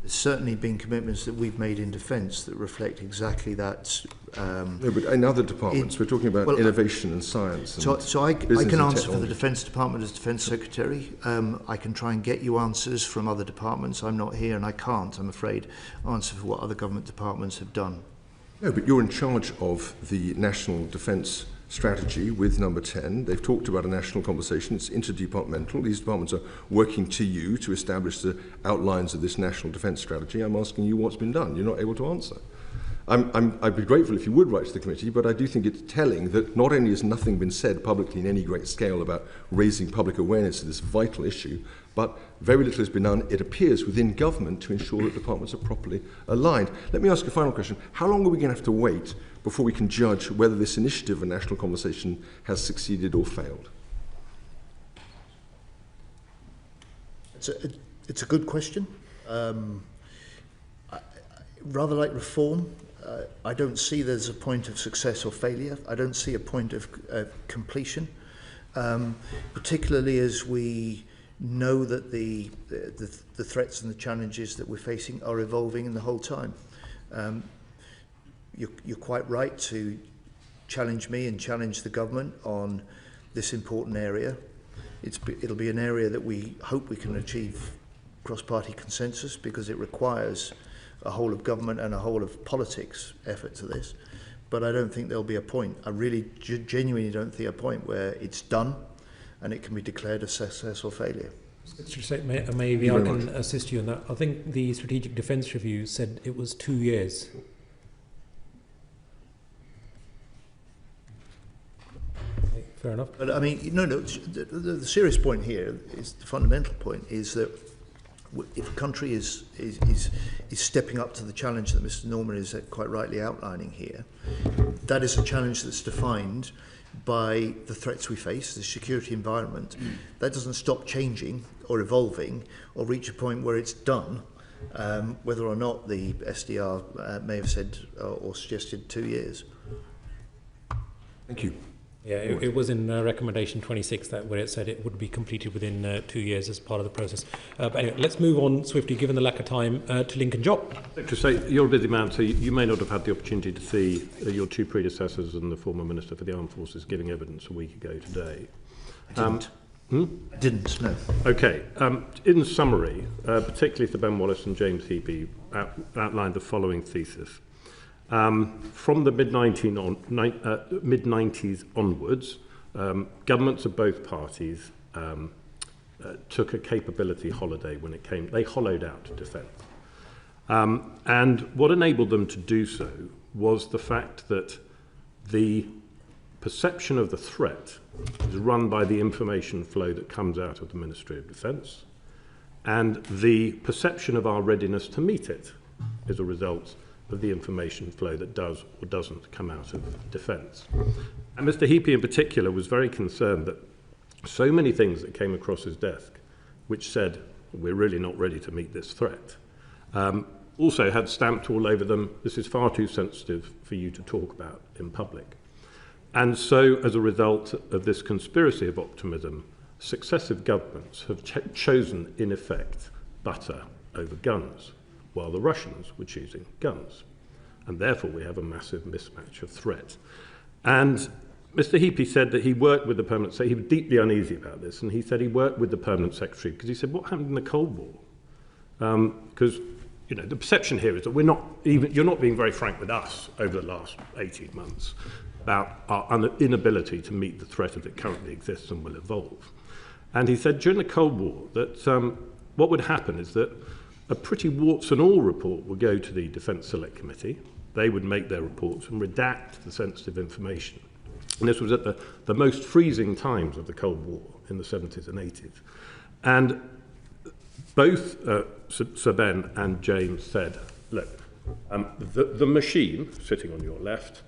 There's certainly been commitments that we've made in defence that reflect exactly that. No, but in other departments, we're talking about innovation and science. And so I can answer for the Defence Department as Defence Secretary. I can try and get you answers from other departments. I'm not here and I can't, I'm afraid, answer for what other government departments have done. No, but you're in charge of the National Defence Strategy with number 10. They've talked about a national conversation. It's interdepartmental. These departments are working to you to establish the outlines of this National Defence Strategy. I'm asking you what's been done. You're not able to answer. I'd be grateful if you would write to the committee, but I do think it's telling that not only has nothing been said publicly in any great scale about raising public awareness of this vital issue, but very little has been done, it appears, within government to ensure that departments are properly aligned. Let me ask a final question. How long are we going to have to wait before we can judge whether this initiative of national conversation has succeeded or failed? It's a good question. Rather like reform, I don't see there's a point of success or failure. I don't see a point of completion, particularly as we know that the threats and the challenges that we're facing are evolving in the whole time. You're quite right to challenge me and challenge the government on this important area. It'll be an area that we hope we can achieve cross-party consensus because it requires a whole of government and a whole of politics effort to this. But I don't think there'll be a point. I really genuinely don't see a point where it's done and it can be declared a success or failure. Maybe I can assist you on that. I think the Strategic Defence Review said it was 2 years. Fair enough. But I mean, no, the serious point here is the fundamental point is that if a country is stepping up to the challenge that Mr. Norman is quite rightly outlining here, that is a challenge that's defined by the threats we face, the security environment. That doesn't stop changing or evolving or reach a point where it's done, whether or not the SDR may have said or suggested 2 years. Thank you. Yeah, it was in recommendation 26 where it said it would be completed within 2 years as part of the process. But anyway, let's move on swiftly, given the lack of time, to Lincoln Job. Secretary, you're a busy man, so you may not have had the opportunity to see your two predecessors and the former Minister for the Armed Forces giving evidence a week ago today. I didn't, no. Okay. In summary, particularly Sir Ben Wallace and James Healy outlined the following thesis. From the mid-90s onwards, governments of both parties took a capability holiday when it came. They hollowed out defence. And what enabled them to do so was the fact that the perception of the threat is run by the information flow that comes out of the Ministry of Defence, and the perception of our readiness to meet it is a result of the information flow that does or doesn't come out of defence. And Mr. Healy in particular was very concerned that so many things that came across his desk which said, we're really not ready to meet this threat. Also had stamped all over them, this is far too sensitive for you to talk about in public. And so, as a result of this conspiracy of optimism, successive governments have chosen, in effect, butter over guns, while the Russians were choosing guns. And therefore, we have a massive mismatch of threat. And Mr. Heapy said that he worked with the permanent secretary. He was deeply uneasy about this, and he said he worked with the permanent secretary because he said, what happened in the Cold War? Because you know, the perception here is that you're not being very frank with us over the last 18 months about our inability to meet the threat as it currently exists and will evolve. And he said during the Cold War that what would happen is that a pretty warts and all report would go to the Defence Select Committee. They would make their reports and redact the sensitive information. And this was at the most freezing times of the Cold War in the 70s and 80s. And both Sir Ben and James said, look, the machine, sitting on your left,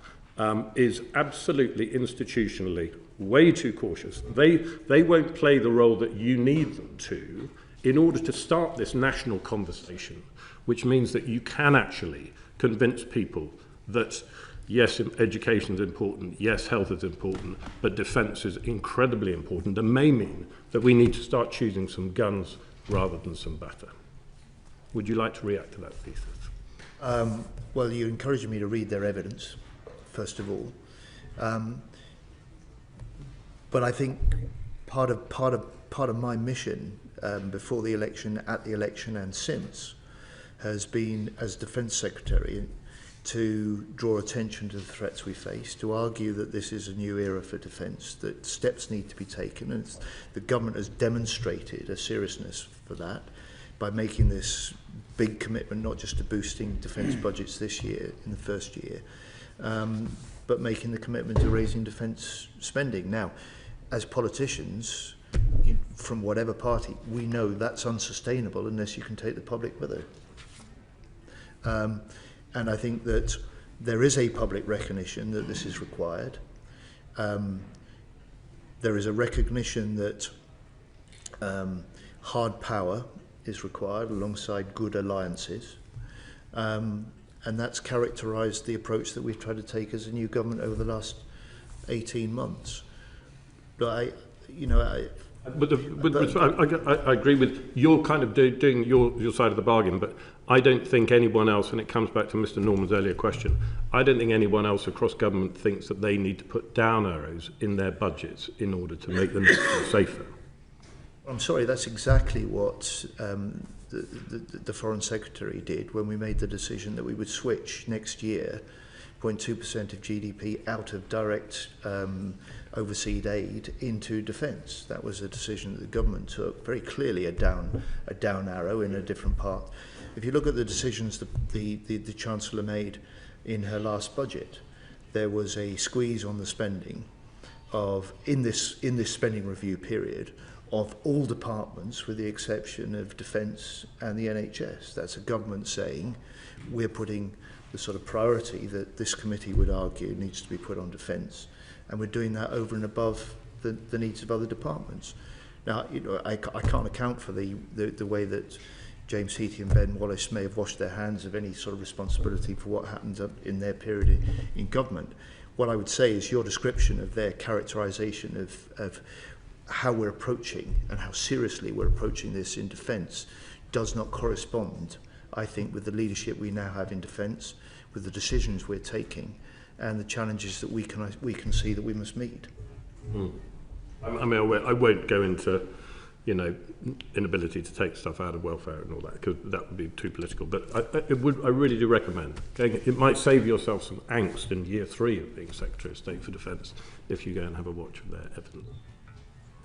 is absolutely institutionally way too cautious. They won't play the role that you need them to in order to start this national conversation, which means that you can actually convince people that, yes, education is important, yes, health is important, but defence is incredibly important and may mean that we need to start choosing some guns rather than some batter. Would you like to react to that thesis? Well, you're encouraging me to read their evidence, first of all. But I think part of my mission before the election, at the election and since, has been, as Defence Secretary, to draw attention to the threats we face, to argue that this is a new era for defence, that steps need to be taken, and the government has demonstrated a seriousness for that by making this big commitment, not just to boosting defence budgets this year, in the first year, but making the commitment to raising defence spending. Now, as politicians, from whatever party, we know that's unsustainable unless you can take the public with it. And I think that there is a public recognition that this is required. There is a recognition that hard power is required alongside good alliances. And that's characterised the approach that we've tried to take as a new government over the last 18 months. But I agree with you're kind of doing your side of the bargain, but I don't think anyone else, and it comes back to Mr. Norman's earlier question, I don't think anyone else across government thinks that they need to put down arrows in their budgets in order to make them safer. I'm sorry, that's exactly what the Foreign Secretary did when we made the decision that we would switch next year 0.2% of GDP out of direct overseas aid into defence. That was a decision that the government took, very clearly a down arrow in a different path. If you look at the decisions the Chancellor made in her last budget, there was a squeeze on the spending in this spending review period of all departments with the exception of defence and the NHS. That's a government saying we're putting the sort of priority that this committee would argue needs to be put on defence, and we're doing that over and above the needs of other departments. Now, I can't account for the way that James Heaty and Ben Wallace may have washed their hands of any sort of responsibility for what happened in their period in government. What I would say is your description of their characterisation of how we're approaching and how seriously we're approaching this in defence does not correspond, I think, with the leadership we now have in defence, with the decisions we're taking, and the challenges that we can see that we must meet. I mean, I won't go into, inability to take stuff out of welfare and all that, because that would be too political. But I really do recommend. It might save yourself some angst in year 3 of being Secretary of State for Defence if you go and have a watch of their evidence.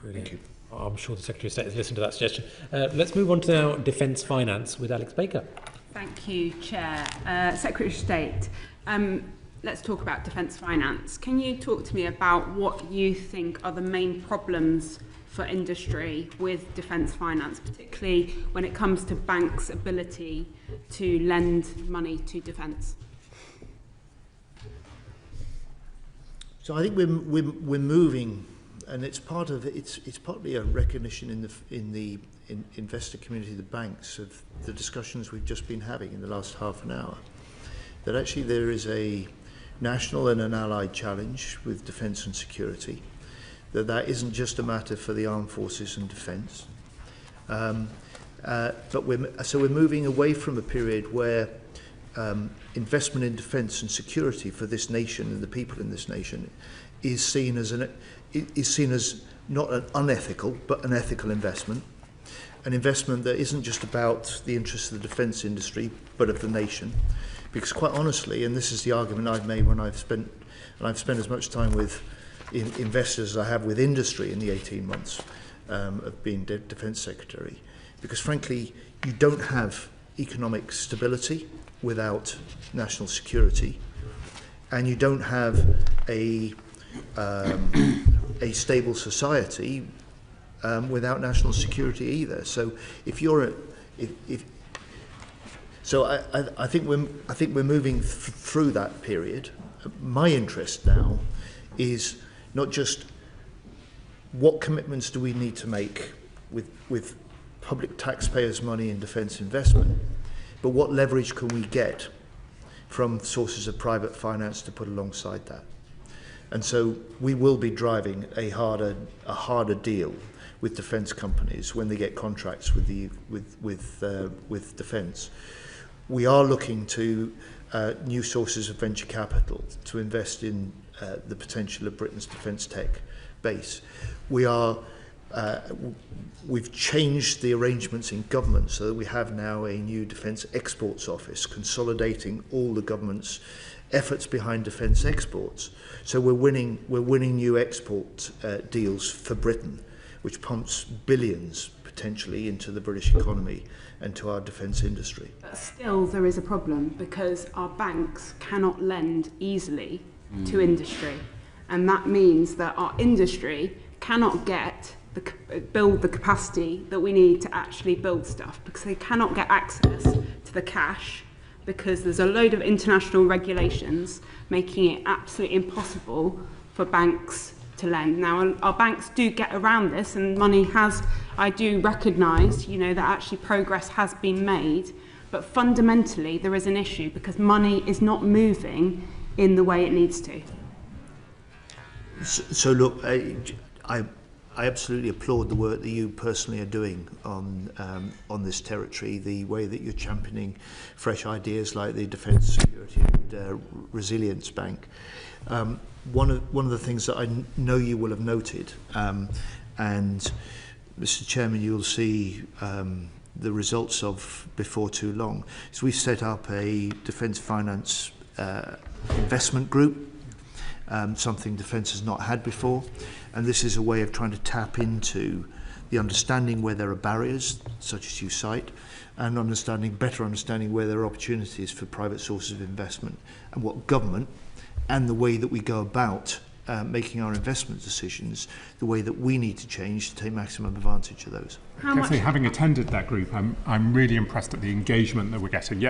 Brilliant. Thank you. I'm sure the Secretary of State has listened to that suggestion. Let's move on to now defence finance with Alex Baker. Thank you, Chair. Secretary of State, let's talk about defence finance. Can you talk to me about what you think are the main problems for industry with defence finance, particularly when it comes to banks' ability to lend money to defence? So I think we're moving and it's part of it's partly a recognition in the investor community, the banks, of the discussions we've just been having in the last half an hour, that actually there is a national and an allied challenge with defence and security, that isn't just a matter for the armed forces and defence, but we're moving away from a period where investment in defence and security for this nation and the people in this nation is seen as not an unethical but an ethical investment, an investment that isn't just about the interests of the defence industry but of the nation. Because quite honestly, and this is the argument I've made when I've spent as much time with investors as I have with industry in the 18 months of being Defence Secretary, because frankly you don't have economic stability without national security, and you don't have a stable society without national security either. So I think we're moving through that period. My interest now is not just what commitments do we need to make with public taxpayers' money in defence investment, but what leverage can we get from sources of private finance to put alongside that. And so we will be driving a harder deal with defence companies when they get contracts with defence. We are looking to new sources of venture capital to invest in the potential of Britain's defence tech base. We've changed the arrangements in government so that we have now a new Defence Exports Office consolidating all the government's efforts behind defence exports. So we're winning new export deals for Britain, which pumps billions potentially into the British economy and to our defence industry. But still there is a problem because our banks cannot lend easily to industry, and that means that our industry cannot build the capacity that we need to actually build stuff, because they cannot get access to the cash because there's a load of international regulations making it absolutely impossible for banks to lend. Now, our banks do get around this, and I do recognise, that actually progress has been made, but fundamentally there is an issue because money is not moving in the way it needs to. So look, I absolutely applaud the work that you personally are doing on this territory, the way that you're championing fresh ideas like the Defence Security and Resilience Bank. One of the things that I know you will have noted, and Mr. Chairman, you'll see the results of before too long, is we've set up a defence finance investment group, something Defence has not had before, and this is a way of trying to tap into the understanding where there are barriers, such as you cite, and better understanding where there are opportunities for private sources of investment, and what government and the way that we go about making our investment decisions, the way that we need to change to take maximum advantage of those. Having attended that group, I'm really impressed at the engagement that we're getting.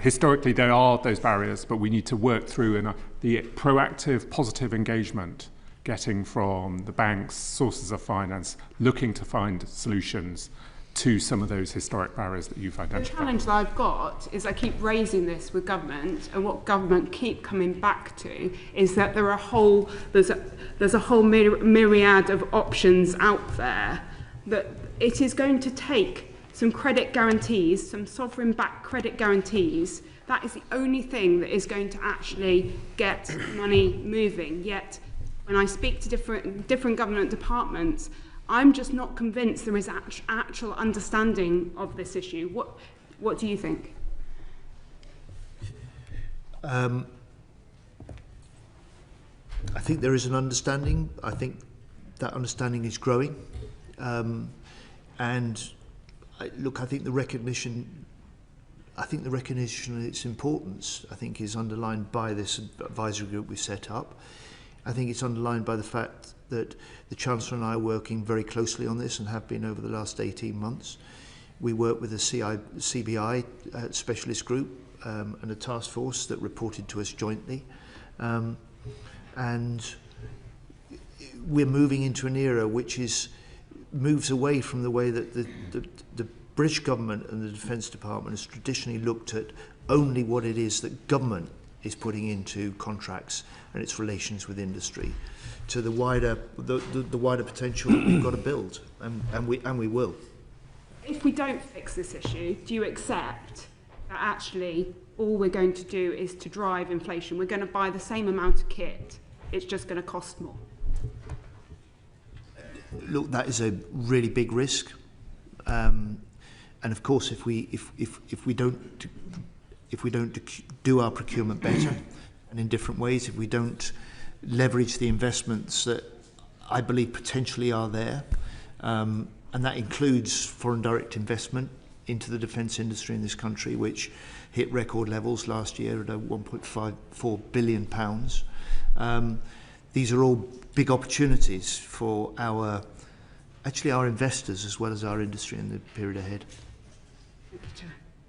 Historically, there are those barriers, but we need to work through the proactive, positive engagement getting from the banks, sources of finance, looking to find solutions to some of those historic barriers that you've identified. The challenge that I've got is I keep raising this with government, and what government keep coming back to is that there's a whole myriad of options out there, that it is going to take some credit guarantees, some sovereign-backed credit guarantees. That is the only thing that is going to actually get money moving. Yet, when I speak to different government departments, I'm just not convinced there is actual understanding of this issue. What do you think? I think there is an understanding. I think that understanding is growing. And I think the recognition of its importance, is underlined by this advisory group we set up. I think it's underlined by the fact that the Chancellor and I are working very closely on this and have been over the last 18 months. We work with a CBI specialist group and a task force that reported to us jointly. And we're moving into an era which moves away from the way that the British government and the Defence Department has traditionally looked at only what it is that government is putting into contracts and its relations with industry, to the wider potential that we've got to build, and we will. If we don't fix this issue, do you accept that actually all we're going to do is to drive inflation? We're going to buy the same amount of kit, it's just going to cost more. Look, that is a really big risk, and of course, if we don't do our procurement better and in different ways, if we don't leverage the investments that I believe potentially are there, and that includes foreign direct investment into the defence industry in this country, which hit record levels last year at £1.54 billion. These are all big opportunities for our investors as well as our industry in the period ahead.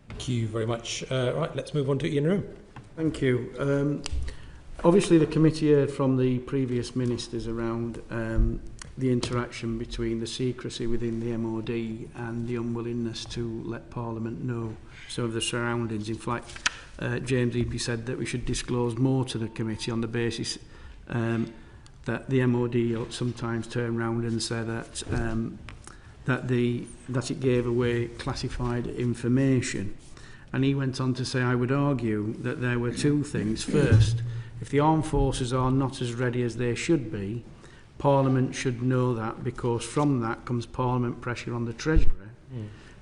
Thank you very much. Right, let's move on to Ian Room. Thank you. Obviously, the committee heard from the previous ministers around the interaction between the secrecy within the MOD and the unwillingness to let Parliament know some of the surroundings. In fact, James Eapie said that we should disclose more to the committee on the basis that the MOD sometimes turn around and say that it gave away classified information. And he went on to say, I would argue that there were two things. First, if the armed forces are not as ready as they should be, Parliament should know that, because from that comes Parliament pressure on the Treasury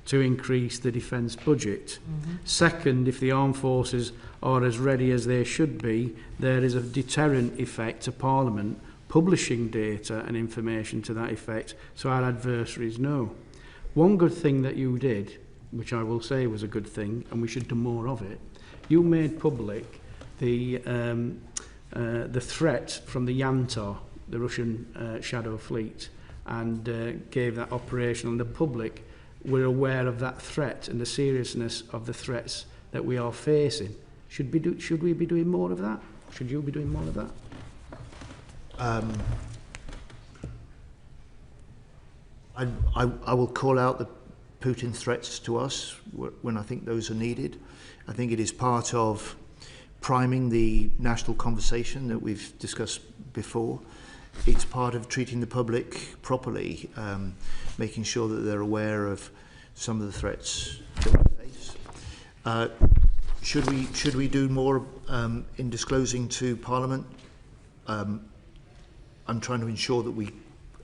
to increase the defence budget. Second, if the armed forces are as ready as they should be, there is a deterrent effect to Parliament publishing data and information to that effect, so our adversaries know. One good thing that you did, which I will say was a good thing, and we should do more of it, you made public the threat from the Yantar, the Russian shadow fleet, and gave that operation, and the public were aware of that threat and the seriousness of the threats that we are facing. Should we be doing more of that? Should you be doing more of that? I will call out the Putin threats to us when I think those are needed. I think it is part of priming the national conversation that we've discussed before. It's part of treating the public properly, making sure that they're aware of some of the threats that we face. Should we do more in disclosing to Parliament? I'm trying to ensure that we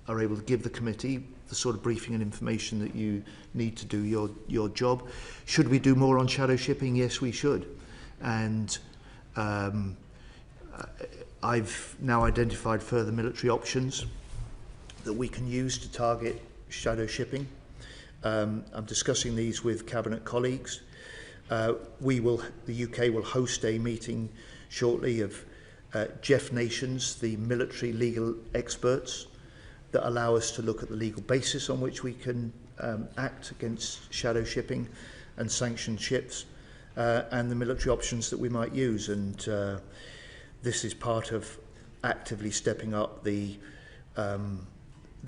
are able to give the committee the sort of briefing and information that you need to do your job. Should we do more on shadow shipping? Yes, we should. And I've now identified further military options that we can use to target shadow shipping. I'm discussing these with Cabinet colleagues. The UK will host a meeting shortly of Jeff Nations, the military legal experts, that allow us to look at the legal basis on which we can act against shadow shipping and sanctioned ships, and the military options that we might use. And this is part of actively stepping up the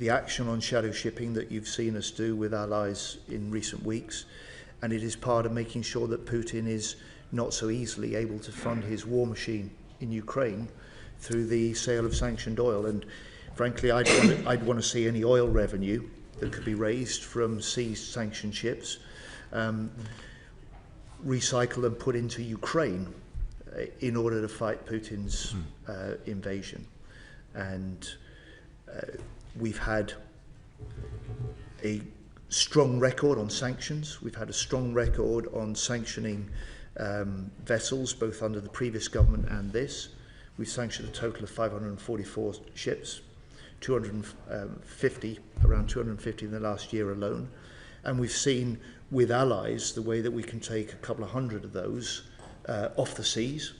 action on shadow shipping that you've seen us do with allies in recent weeks. And it is part of making sure that Putin is not so easily able to fund his war machine in Ukraine through the sale of sanctioned oil. And frankly, I'd want to see any oil revenue that could be raised from seized sanctioned ships recycled and put into Ukraine in order to fight Putin's invasion. And we've had a strong record on sanctions. We've had a strong record on sanctioning vessels, both under the previous government and this. We've sanctioned a total of 544 ships, around 250 in the last year alone. And we've seen with allies the way that we can take a couple of hundred of those off the seas.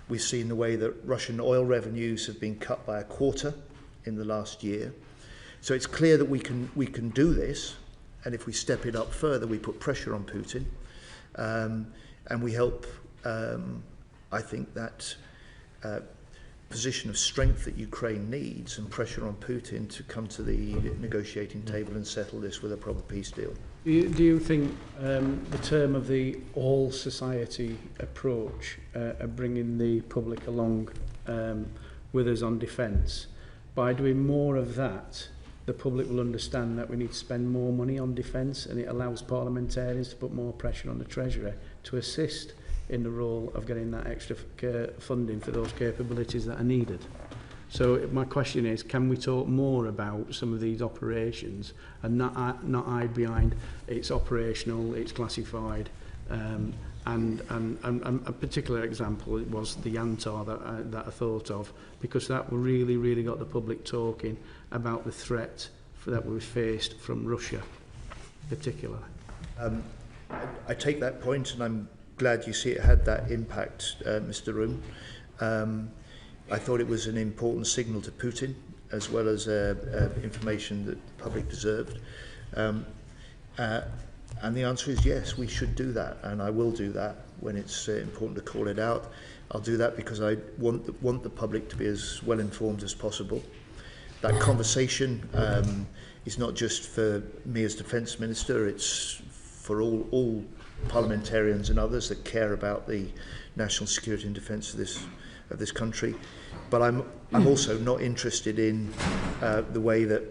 We've seen the way that Russian oil revenues have been cut by a quarter in the last year. So it's clear that we can do this, and if we step it up further, we put pressure on Putin, and we help. I think that position of strength that Ukraine needs and pressure on Putin to come to the negotiating table and settle this with a proper peace deal. Do you think the term of the all-society approach of bringing the public along with us on defence, by doing more of that, the public will understand that we need to spend more money on defence, and it allows parliamentarians to put more pressure on the Treasury to assist in the role of getting that extra funding for those capabilities that are needed? So my question is, can we talk more about some of these operations and not hide behind it's operational, it's classified, and a particular example was the Yantar that I thought of, because that really got the public talking about the threat that we faced from Russia, particularly. I take that point, and I'm glad you see it had that impact, Mr. Room. I thought it was an important signal to Putin, as well as information that the public deserved. And the answer is yes, we should do that, and I will do that when it's important to call it out. I'll do that because I want the public to be as well informed as possible. That conversation is not just for me as Defence Minister, it's for all parliamentarians and others that care about the national security and defence of this country. But I'm also not interested in the way that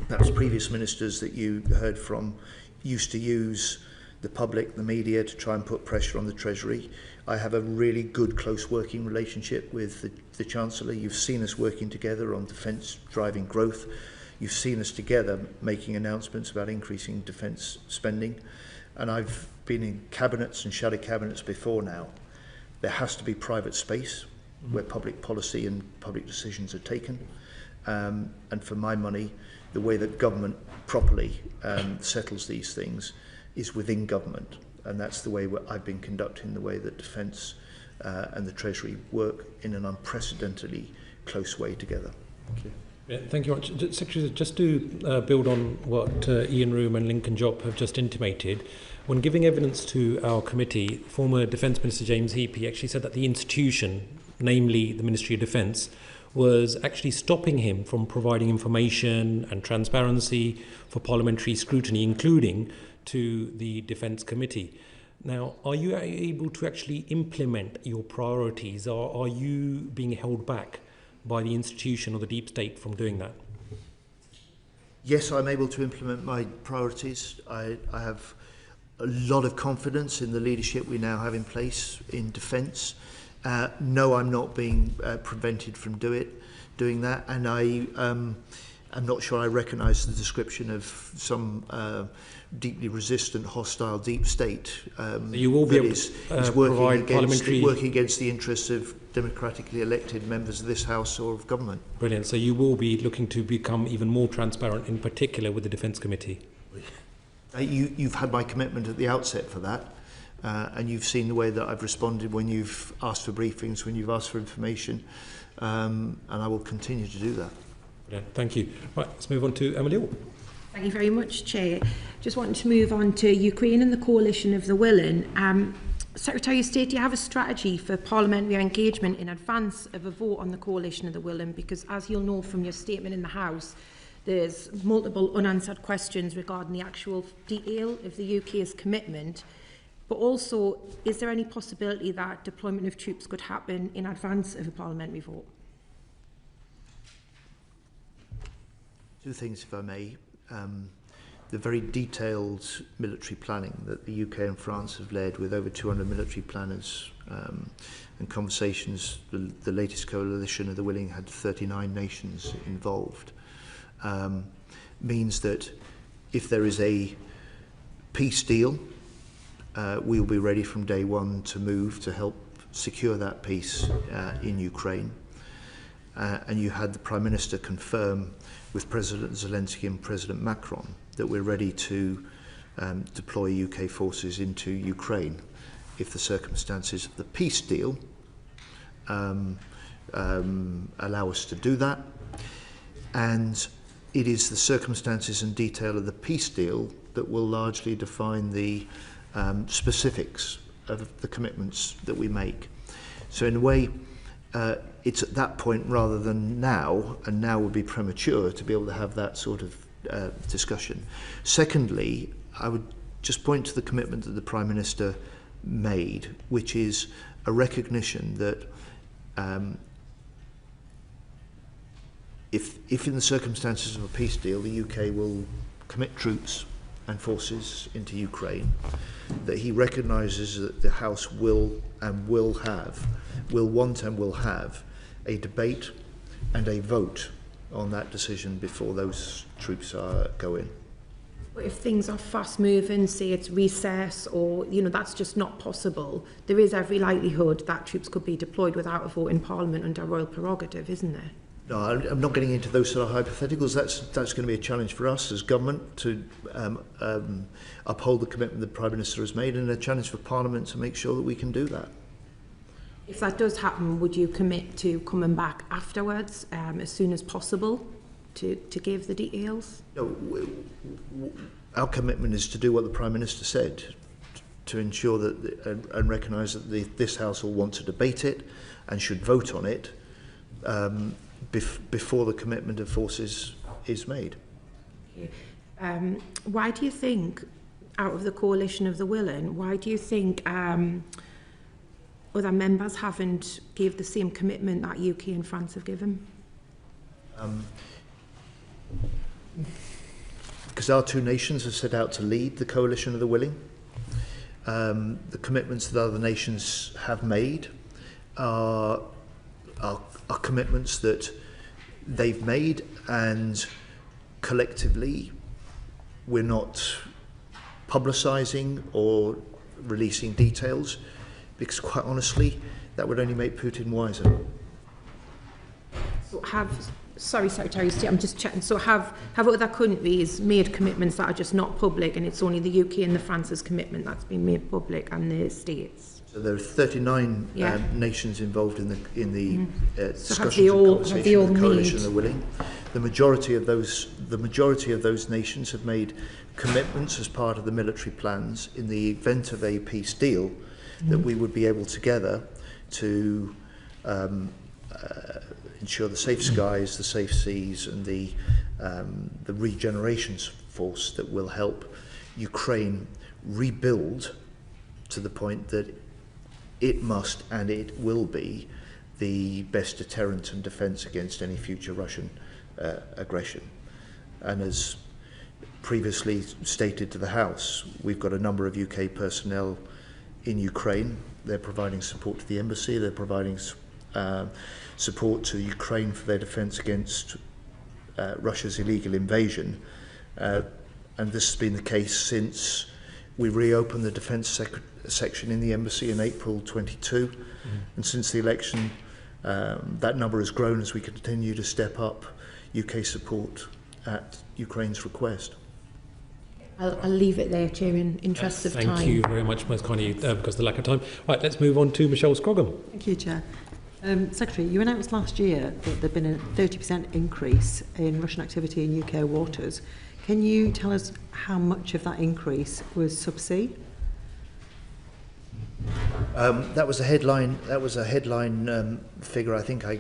perhaps previous ministers that you heard from used to use the public, the media, to try and put pressure on the Treasury. I have a really good, close working relationship with the Chancellor. You've seen us working together on defence driving growth. You've seen us together making announcements about increasing defence spending. And I've been in cabinets and shadow cabinets before now. There has to be private space where public policy and public decisions are taken. And for my money, the way that government properly settles these things is within government. And that's the way I've been conducting the way that Defence and the Treasury work in an unprecedentedly close way together. Thank you. Yeah, thank you very much. Secretary, just to build on what Ian Room and Lincoln Jopp have just intimated, when giving evidence to our committee, former Defence Minister James Heappey actually said that the institution, namely the Ministry of Defence, was actually stopping him from providing information and transparency for parliamentary scrutiny, including to the Defence Committee. Now, are you able to actually implement your priorities, or are you being held back by the institution or the deep state from doing that? Yes, I'm able to implement my priorities. I have a lot of confidence in the leadership we now have in place in defence. No, I'm not being prevented from doing that, and I'm not sure I recognise the description of some deeply resistant, hostile deep state. You will be able to working against the interests of democratically elected members of this House or of government. Brilliant. So you will be looking to become even more transparent, in particular with the Defence Committee. You've had my commitment at the outset for that. And you've seen the way that I've responded when you've asked for briefings, when you've asked for information, and I will continue to do that. Brilliant. Thank you. Right, let's move on to Emily Orr. Thank you very much, Chair. Just wanting to move on to Ukraine and the coalition of the willing. Secretary of State, do you have a strategy for parliamentary engagement in advance of a vote on the coalition of the willing? Because as you'll know from your statement in the House, there's multiple unanswered questions regarding the actual detail of the UK's commitment. But also, is there any possibility that deployment of troops could happen in advance of a parliamentary vote? Two things, if I may. The very detailed military planning that the UK and France have led, with over 200 military planners and conversations. The latest coalition of the willing had 39 nations involved. Means that if there is a peace deal, we will be ready from day one to move to help secure that peace in Ukraine. And you had the Prime Minister confirm with President Zelensky and President Macron that we're ready to deploy UK forces into Ukraine if the circumstances of the peace deal allow us to do that. And it is the circumstances and detail of the peace deal that will largely define the specifics of the commitments that we make. So in a way, it's at that point rather than now, and now would be premature to be able to have that sort of discussion. Secondly, I would just point to the commitment that the Prime Minister made, which is a recognition that if in the circumstances of a peace deal, the UK will commit troops and forces into Ukraine, that he recognises that the House will want and will have a debate and a vote on that decision before those troops go in. But if things are fast moving, say it's recess, or that's just not possible, there is every likelihood that troops could be deployed without a vote in Parliament under royal prerogative, isn't there? No, I'm not getting into those sort of hypotheticals. That's going to be a challenge for us as government to uphold the commitment the Prime Minister has made, and a challenge for Parliament to make sure that we can do that. If that does happen, would you commit to coming back afterwards, as soon as possible, to give the details? No, our commitment is to do what the Prime Minister said, to ensure that and recognise that this House will want to debate it and should vote on it before the commitment of forces is made. Okay. Why do you think, out of the coalition of the willing, why do you think other members haven't gave the same commitment that UK and France have given? Because our two nations have set out to lead the coalition of the willing. The commitments that other nations have made are commitments that they've made, and collectively we're not publicising or releasing details, because quite honestly that would only make Putin wiser. So sorry, Secretary of State, I'm just checking. So have other countries made commitments that are just not public, and it's only the UK and the France's commitment that's been made public, and the States? So there are 39 nations involved in the discussions and conversation of the coalition of the willing. The majority of those nations have made commitments as part of the military plans in the event of a peace deal that we would be able together to ensure the safe skies, the safe seas, and the regeneration force that will help Ukraine rebuild to the point that it must and it will be the best deterrent and defence against any future Russian aggression. And as previously stated to the House, we've got a number of UK personnel in Ukraine. They're providing support to the embassy, they're providing support to Ukraine for their defence against Russia's illegal invasion. And this has been the case since we reopened the Defence section in the embassy in April 22. And since the election, that number has grown as we continue to step up UK support at Ukraine's request. I'll leave it there, Chair, in interest of time. Thank you very much, most kindly, because of the lack of time. Right, let's move on to Michelle Scroggum. Thank you, Chair. Secretary, you announced last year that there'd been a 30% increase in Russian activity in UK waters. Can you tell us how much of that increase was subsea? That was a headline. Figure. I think I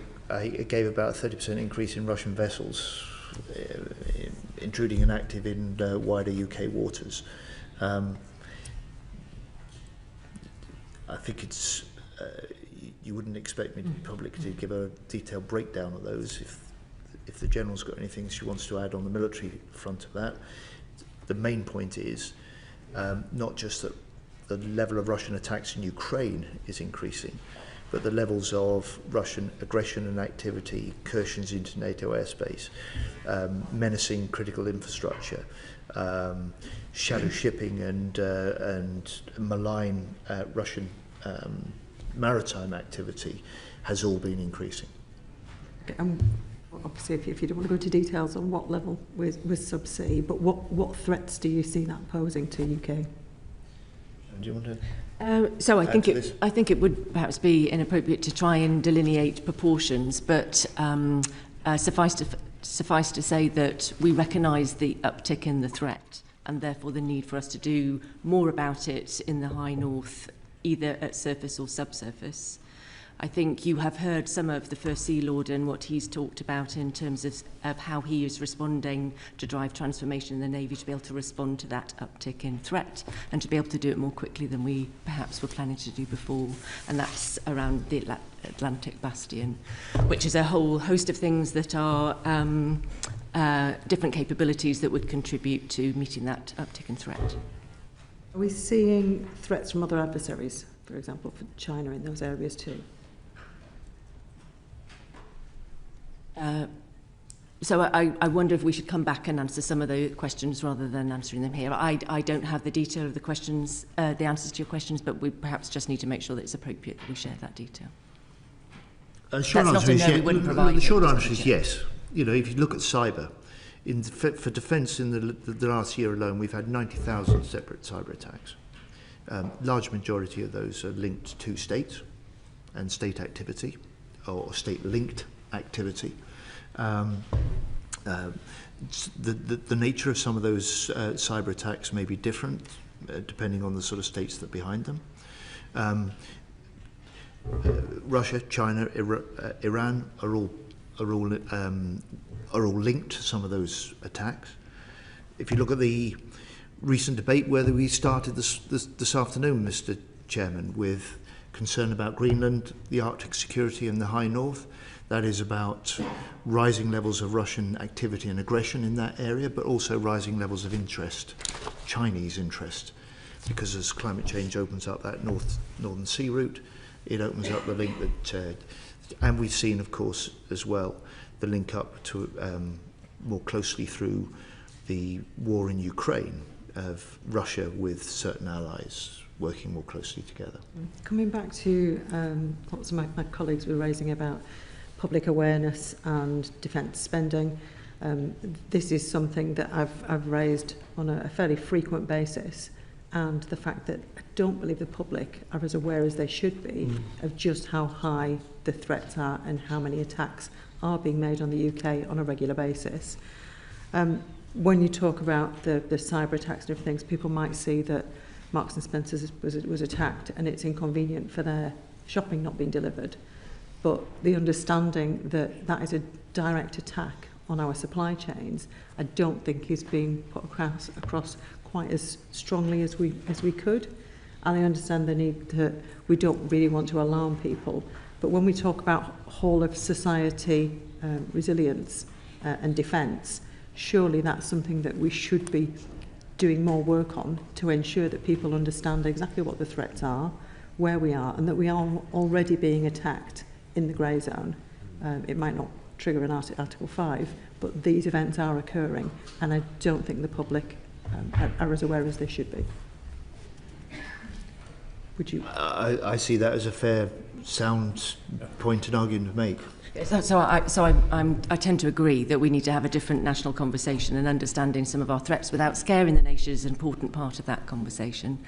gave about a 30% increase in Russian vessels intruding and active in wider UK waters. I think it's. You wouldn't expect me to be public to give a detailed breakdown of those. If the General's got anything she wants to add on the military front of that, the main point is not just that the level of Russian attacks in Ukraine is increasing, but the levels of Russian aggression and activity, incursions into NATO airspace, menacing critical infrastructure, shadow shipping and malign Russian maritime activity has all been increasing. Okay, obviously, if you don't want to go into details on what level with subsea, but what threats do you see that posing to UK? Do you want to? So I think it would perhaps be inappropriate to try and delineate proportions, but suffice to say that we recognise the uptick in the threat, and therefore the need for us to do more about it in the high north, either at surface or subsurface. I think you have heard some of the First Sea Lord and what he's talked about in terms of how he is responding to drive transformation in the Navy to be able to respond to that uptick in threat and to be able to do it more quickly than we perhaps were planning to do before. And that's around the Atlantic Bastion, which is a whole host of things that are different capabilities that would contribute to meeting that uptick in threat. Are we seeing threats from other adversaries, for example, for China in those areas too? So I wonder if we should come back and answer some of the questions rather than answering them here. I don't have the detail of the questions, the answers to your questions, but we perhaps just need to make sure that it's appropriate that we share that detail. That's not a no, we wouldn't provide. The short answer is yes. You know, if you look at cyber, for defence in the last year alone, we've had 90,000 separate cyber attacks. Large majority of those are linked to states and state activity, or state-linked activity. The nature of some of those cyber attacks may be different depending on the sort of states that are behind them. Russia, China, Iran are all linked to some of those attacks. If you look at the recent debate whether we started this afternoon, Mr. Chairman, with concern about Greenland, the Arctic security and the High North, that is about rising levels of Russian activity and aggression in that area, but also rising levels of interest, Chinese interest, because as climate change opens up that northern sea route, it opens up the link that, and we've seen, of course, as well, the link up to more closely through the war in Ukraine of Russia with certain allies working more closely together. Coming back to what some of my colleagues were raising about public awareness and defence spending, this is something that I've raised on a fairly frequent basis, and the fact that I don't believe the public are as aware as they should be of just how high the threats are and how many attacks are being made on the UK on a regular basis. When you talk about the cyber attacks and everything, people might see that Marks and Spencer's was attacked and it's inconvenient for their shopping not being delivered. But the understanding that that is a direct attack on our supply chains, I don't think is being put across quite as strongly as we could. And I understand the need that we don't really want to alarm people. But when we talk about whole of society resilience and defence, surely that's something that we should be doing more work on to ensure that people understand exactly what the threats are, where we are, and that we are already being attacked in the grey zone. It might not trigger an Article 5, but these events are occurring, and I don't think the public are as aware as they should be. Would you? I see that as a fair, sound point and argument to make. So I tend to agree that we need to have a different national conversation, and understanding some of our threats without scaring the nation is an important part of that conversation,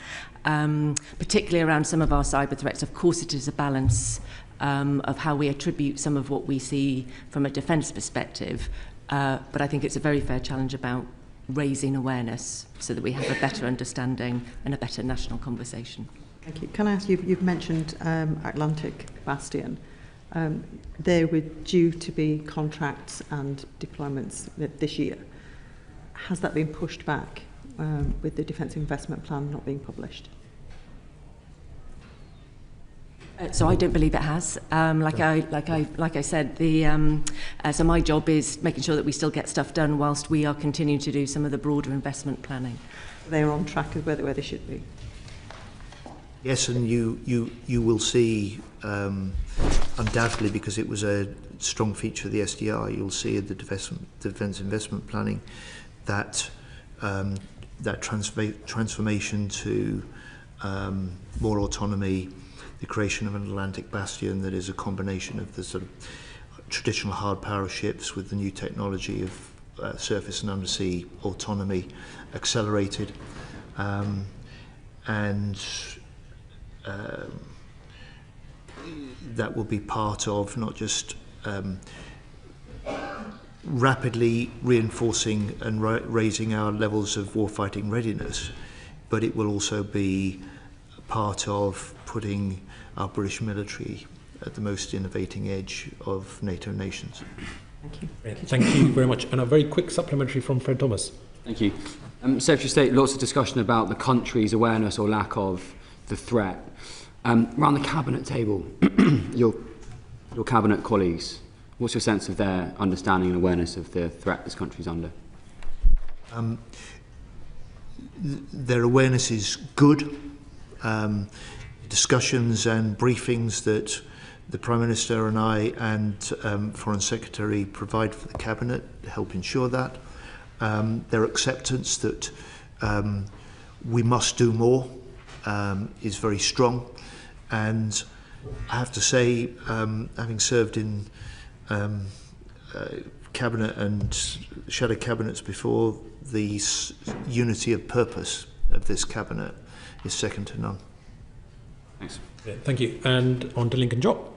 particularly around some of our cyber threats. Of course, it is a balance of how we attribute some of what we see from a defence perspective, but I think it's a very fair challenge about raising awareness so that we have a better understanding and a better national conversation. Thank you. Can I ask you, you've mentioned Atlantic Bastion. They were due to be contracts and deployments this year. Has that been pushed back with the Defence Investment Plan not being published? So I don't believe it has. Like I said, so my job is making sure that we still get stuff done whilst we are continuing to do some of the broader investment planning. They're on track with where they should be. Yes, and you will see, undoubtedly, because it was a strong feature of the SDR, you'll see in the defence investment planning that transformation to more autonomy, the creation of an Atlantic Bastion that is a combination of the sort of traditional hard power ships with the new technology of surface and undersea autonomy accelerated, and that will be part of not just rapidly reinforcing and raising our levels of warfighting readiness, but it will also be part of putting our British military at the most innovating edge of NATO nations. Thank you. Thank you very much. And a very quick supplementary from Fred Thomas. Thank you. Secretary of State, lots of discussion about the country's awareness or lack of the threat. Around the cabinet table, your cabinet colleagues, what's your sense of their understanding and awareness of the threat this country's under? Their awareness is good. Discussions and briefings that the Prime Minister and I and Foreign Secretary provide for the Cabinet help ensure that. Their acceptance that we must do more is very strong. And I have to say, having served in Cabinet and shadow cabinets before, the unity of purpose of this Cabinet is second to none. Thanks. Yeah, thank you. And on to Lincoln Job.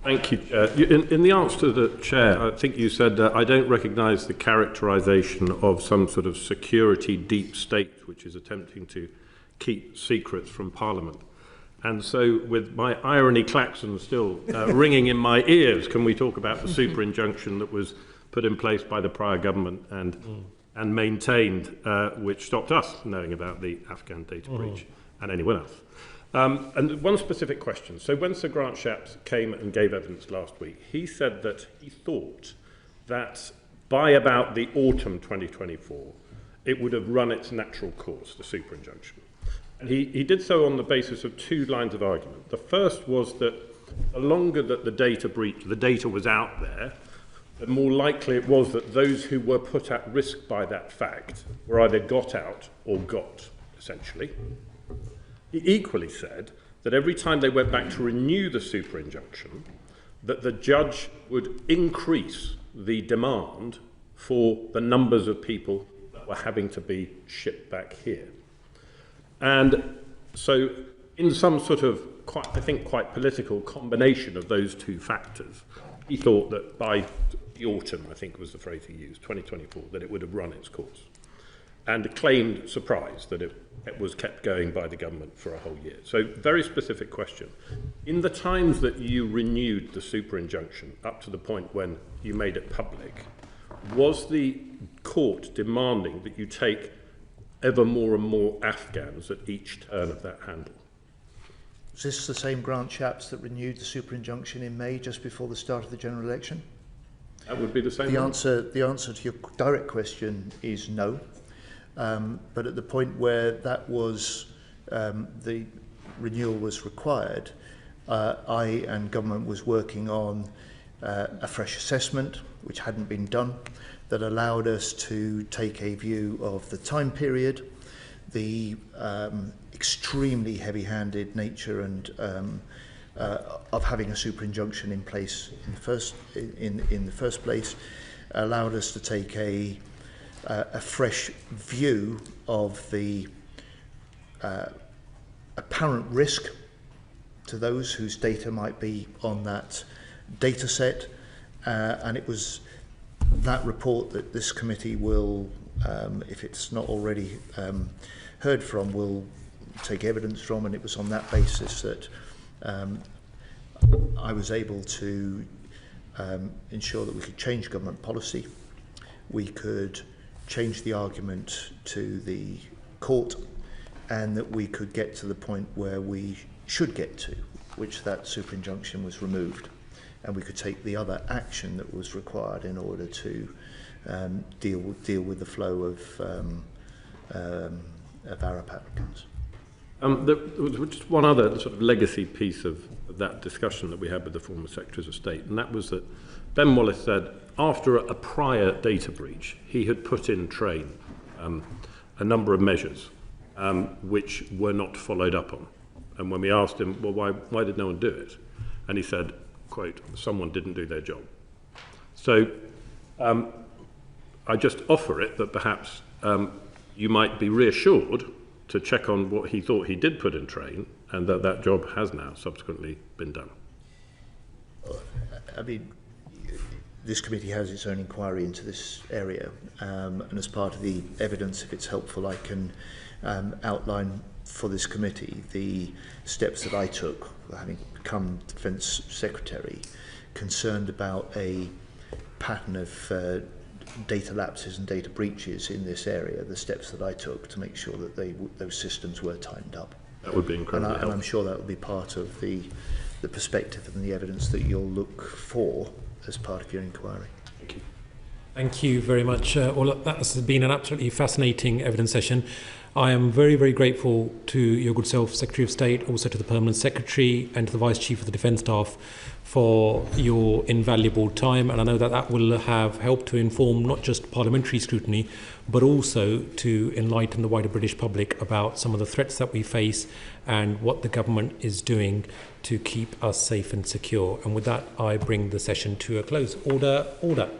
Thank you, Chair. In the answer to the Chair, I think you said, I don't recognise the characterisation of some sort of security deep state which is attempting to keep secrets from Parliament. And so, with my irony klaxon still ringing in my ears, can we talk about the super injunction that was put in place by the prior government and maintained, which stopped us knowing about the Afghan data breach and anyone else? And one specific question. So when Sir Grant Shapps came and gave evidence last week, he said that he thought that by about the autumn 2024, it would have run its natural course, the super injunction. And he did so on the basis of two lines of argument. The first was that the longer that the data was out there, the more likely it was that those who were put at risk by that fact were either got out or got, essentially. He equally said that every time they went back to renew the super injunction, that the judge would increase the demand for the numbers of people that were having to be shipped back here. And so in some sort of, quite political combination of those two factors, he thought that by the autumn, I think was the phrase he used, 2024, that it would have run its course. And claimed, surprised, that it was kept going by the government for a whole year. So, very specific question. In the times that you renewed the super injunction, up to the point when you made it public, was the court demanding that you take ever more and more Afghans at each turn of that handle? Was this the same Grant Shapps that renewed the super injunction in May, just before the start of the general election? That would be the same. The answer to your direct question is no. But at the point where that was, the renewal was required, I and government was working on a fresh assessment, which hadn't been done, that allowed us to take a view of the time period, the extremely heavy-handed nature and of having a super injunction in place in the first place, allowed us to take a fresh view of the apparent risk to those whose data might be on that data set, and it was that report that this committee will, if it's not already heard from, will take evidence from, and it was on that basis that I was able to ensure that we could change government policy, we could change the argument to the court, and that we could get to the point where we should get to, which that super injunction was removed, and we could take the other action that was required in order to deal with the flow of Arab applicants. There was just one other sort of legacy piece of that discussion that we had with the former Secretaries of State, and that was that Ben Wallace said after a prior data breach, he had put in train a number of measures which were not followed up on. And when we asked him, well, why did no one do it? And he said, quote, someone didn't do their job. So I just offer it that perhaps you might be reassured to check on what he thought he did put in train, and that job has now subsequently been done. I mean, this committee has its own inquiry into this area, and as part of the evidence, if it's helpful, I can outline for this committee, the steps that I took, having become Defence Secretary, concerned about a pattern of data lapses and data breaches in this area, the steps that I took to make sure that those systems were tightened up. That would be incredibly helpful. And I'm sure that will be part of the perspective and the evidence that you'll look for as part of your inquiry. Thank you. Thank you very much. Well, that has been an absolutely fascinating evidence session. I am very, very grateful to your good self, Secretary of State, also to the Permanent Secretary and to the Vice Chief of the Defence Staff for your invaluable time. And I know that that will have helped to inform not just parliamentary scrutiny, but also to enlighten the wider British public about some of the threats that we face and what the government is doing to keep us safe and secure. And with that, I bring the session to a close. Order, order.